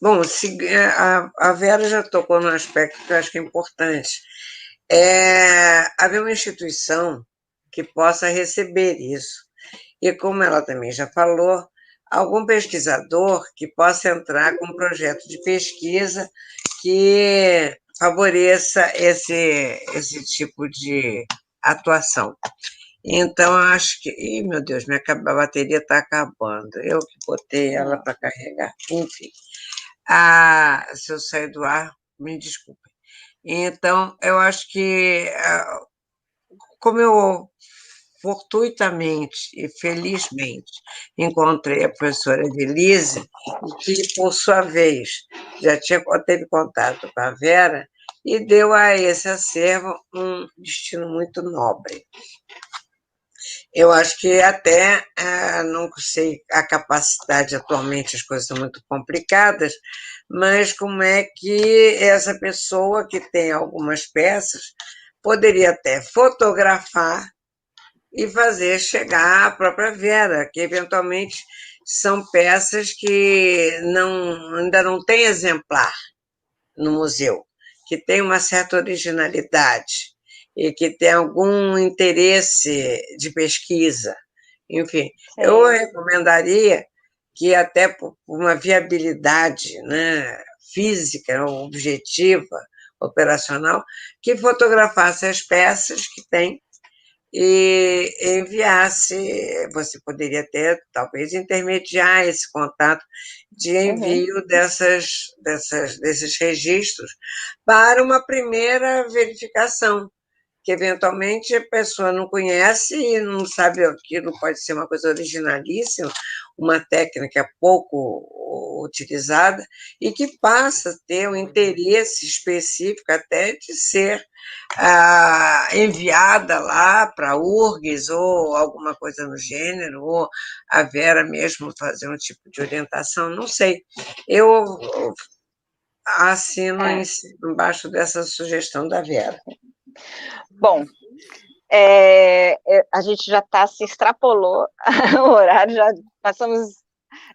Bom, a Vera já tocou num aspecto que eu acho que é importante. Haver uma instituição que possa receber isso. E como ela também já falou, algum pesquisador que possa entrar com um projeto de pesquisa que favoreça esse tipo de atuação. Então, acho que... Ih, meu Deus, minha bateria está acabando. Eu que botei ela para carregar. Enfim. Se eu sair do ar, me desculpe. Então, eu acho que, como eu fortuitamente e felizmente encontrei a professora Evelise, que, por sua vez, teve contato com a Vera e deu a esse acervo um destino muito nobre. Eu acho que até, não sei a capacidade atualmente, as coisas são muito complicadas, mas como é que essa pessoa que tem algumas peças poderia até fotografar e fazer chegar à própria Vera, que eventualmente são peças que ainda não tem exemplar no museu, que tem uma certa originalidade e que tem algum interesse de pesquisa. Enfim, eu recomendaria que até por uma viabilidade, né, física, objetiva, operacional, que fotografasse as peças que tem e enviasse. Você poderia até, talvez, intermediar esse contato de envio desses registros para uma primeira verificação, que eventualmente a pessoa não conhece e não sabe aquilo, pode ser uma coisa originalíssima, uma técnica pouco utilizada, e que passa a ter um interesse específico até de ser enviada lá para a URGS ou alguma coisa no gênero, ou a Vera mesmo fazer um tipo de orientação, não sei. Eu assino embaixo dessa sugestão da Vera. Bom, a gente já se extrapolou o horário, já passamos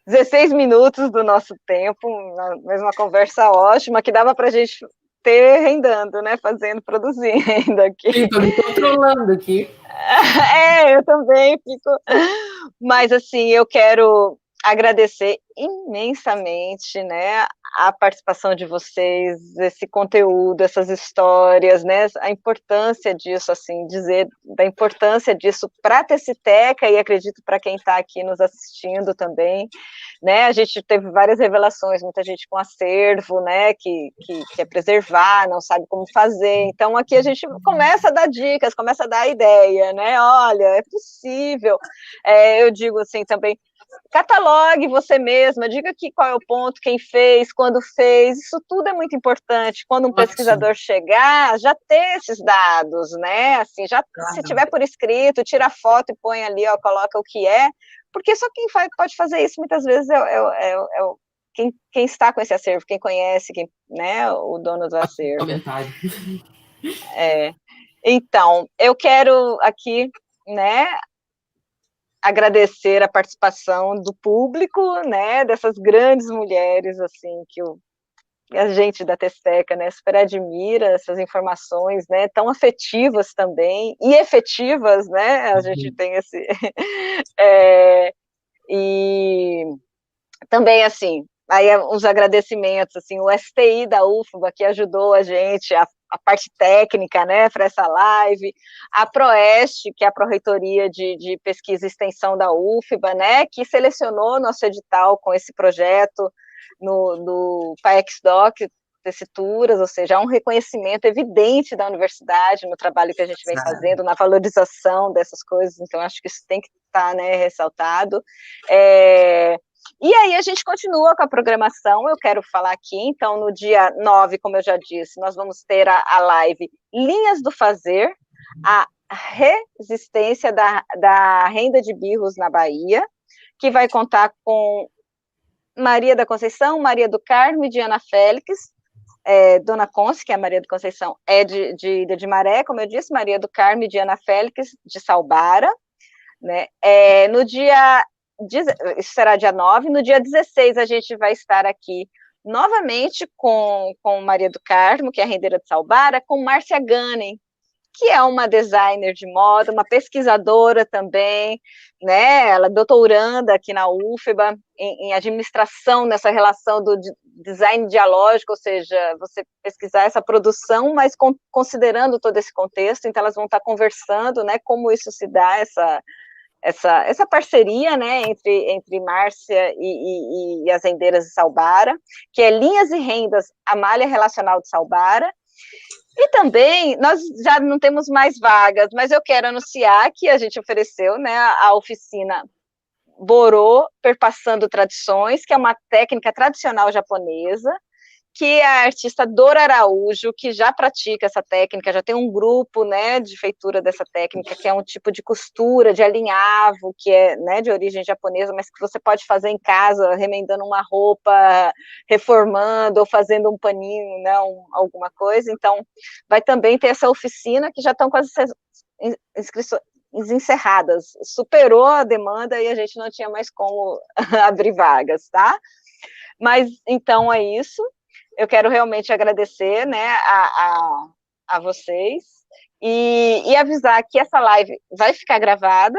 16 minutos do nosso tempo, uma conversa ótima, que dava para a gente ter rendando, né, produzindo aqui. Sim, estou me controlando aqui. Eu também fico, mas assim, eu quero agradecer imensamente, né, a participação de vocês, esse conteúdo, essas histórias, né, a importância disso, assim, dizer da importância disso para a Testeca e acredito para quem está aqui nos assistindo também, né, a gente teve várias revelações, muita gente com acervo, né, que quer preservar, não sabe como fazer, então aqui a gente começa a dar dicas, começa a dar ideia, né, olha, é possível, eu digo assim também, catalogue você mesma, diga aqui qual é o ponto, quem fez, quando fez, isso tudo é muito importante, quando um pesquisador chegar, já ter esses dados, né, assim, já, se tiver por escrito, tira a foto e põe ali, ó, coloca o que é, porque só quem pode fazer isso muitas vezes quem está com esse acervo, quem conhece, né, o dono do acervo. Comentário. Então, eu quero aqui, né, agradecer a participação do público, né, dessas grandes mulheres, assim, que a gente da Testeca, né, super admira essas informações, né, tão afetivas também, e efetivas, né, a gente tem esse... e também, assim, aí os agradecimentos, assim, o STI da UFBA, que ajudou a gente, a parte técnica, né, para essa live, a ProEst, que é a Pró-Reitoria de Pesquisa e Extensão da UFBA, né, que selecionou nosso edital com esse projeto no PAEX-Doc, tessituras, ou seja, há um reconhecimento evidente da universidade no trabalho que a gente vem fazendo, na valorização dessas coisas, então acho que isso tem que estar, né, ressaltado. E aí a gente continua com a programação, eu quero falar aqui, então no dia 9, como eu já disse, nós vamos ter a live Linhas do Fazer, a resistência da renda de birros na Bahia, que vai contar com Maria da Conceição, Maria do Carmo e Diana Félix, Dona Conce, que é a Maria da Conceição, é de Ilha de Maré, como eu disse, Maria do Carmo e Diana Félix, de Salbara, né? No dia, isso será dia 9, no dia 16 a gente vai estar aqui novamente com Maria do Carmo, que é a rendeira de Salbara, com Márcia Gunning, que é uma designer de moda, uma pesquisadora também, né, ela é doutoranda aqui na UFBA, em administração, nessa relação do design dialógico, ou seja, você pesquisar essa produção, mas considerando todo esse contexto, então elas vão estar conversando, né, como isso se dá, essa parceria, né, entre Márcia e as rendeiras de Salbara, que é Linhas e Rendas, a malha relacional de Salbara. E também, nós já não temos mais vagas, mas eu quero anunciar que a gente ofereceu, né, a oficina Borô, Perpassando Tradições, que é uma técnica tradicional japonesa, que a artista Dora Araújo, que já pratica essa técnica, já tem um grupo, né, de feitura dessa técnica, que é um tipo de costura, de alinhavo, que é, né, de origem japonesa, mas que você pode fazer em casa, remendando uma roupa, reformando, ou fazendo um paninho, né, alguma coisa. Então, vai também ter essa oficina, que já estão com as inscrições encerradas, superou a demanda e a gente não tinha mais como abrir vagas, tá? Mas, então, é isso. Eu quero realmente agradecer, né, a vocês e avisar que essa live vai ficar gravada,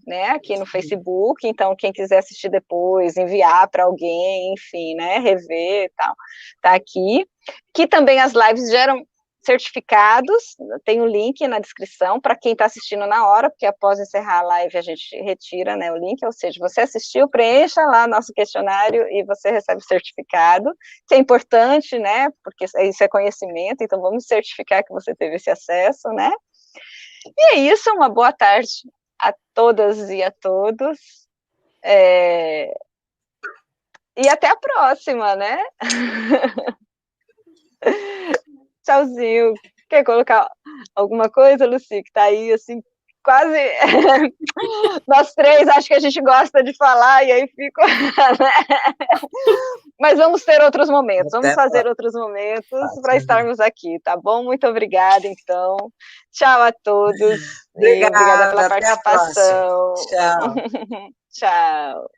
né, aqui no Facebook, então quem quiser assistir depois, enviar para alguém, enfim, né, rever e tal, tá aqui. Que também as lives geram certificados, tem o link na descrição para quem está assistindo na hora, porque após encerrar a live a gente retira, né, o link, ou seja, você assistiu, preencha lá nosso questionário e você recebe o certificado, que é importante, né, porque isso é conhecimento, então vamos certificar que você teve esse acesso, né. E é isso, uma boa tarde a todas e a todos, e até a próxima, né. Tchauzinho. Quer colocar alguma coisa, Lucy, que tá aí, assim, quase... Nós três, acho que a gente gosta de falar, e aí fico... Mas vamos ter outros momentos, vamos fazer outros momentos para estarmos aqui, tá bom? Muito obrigada, então. Tchau a todos. Obrigada pela participação. Tchau. Tchau.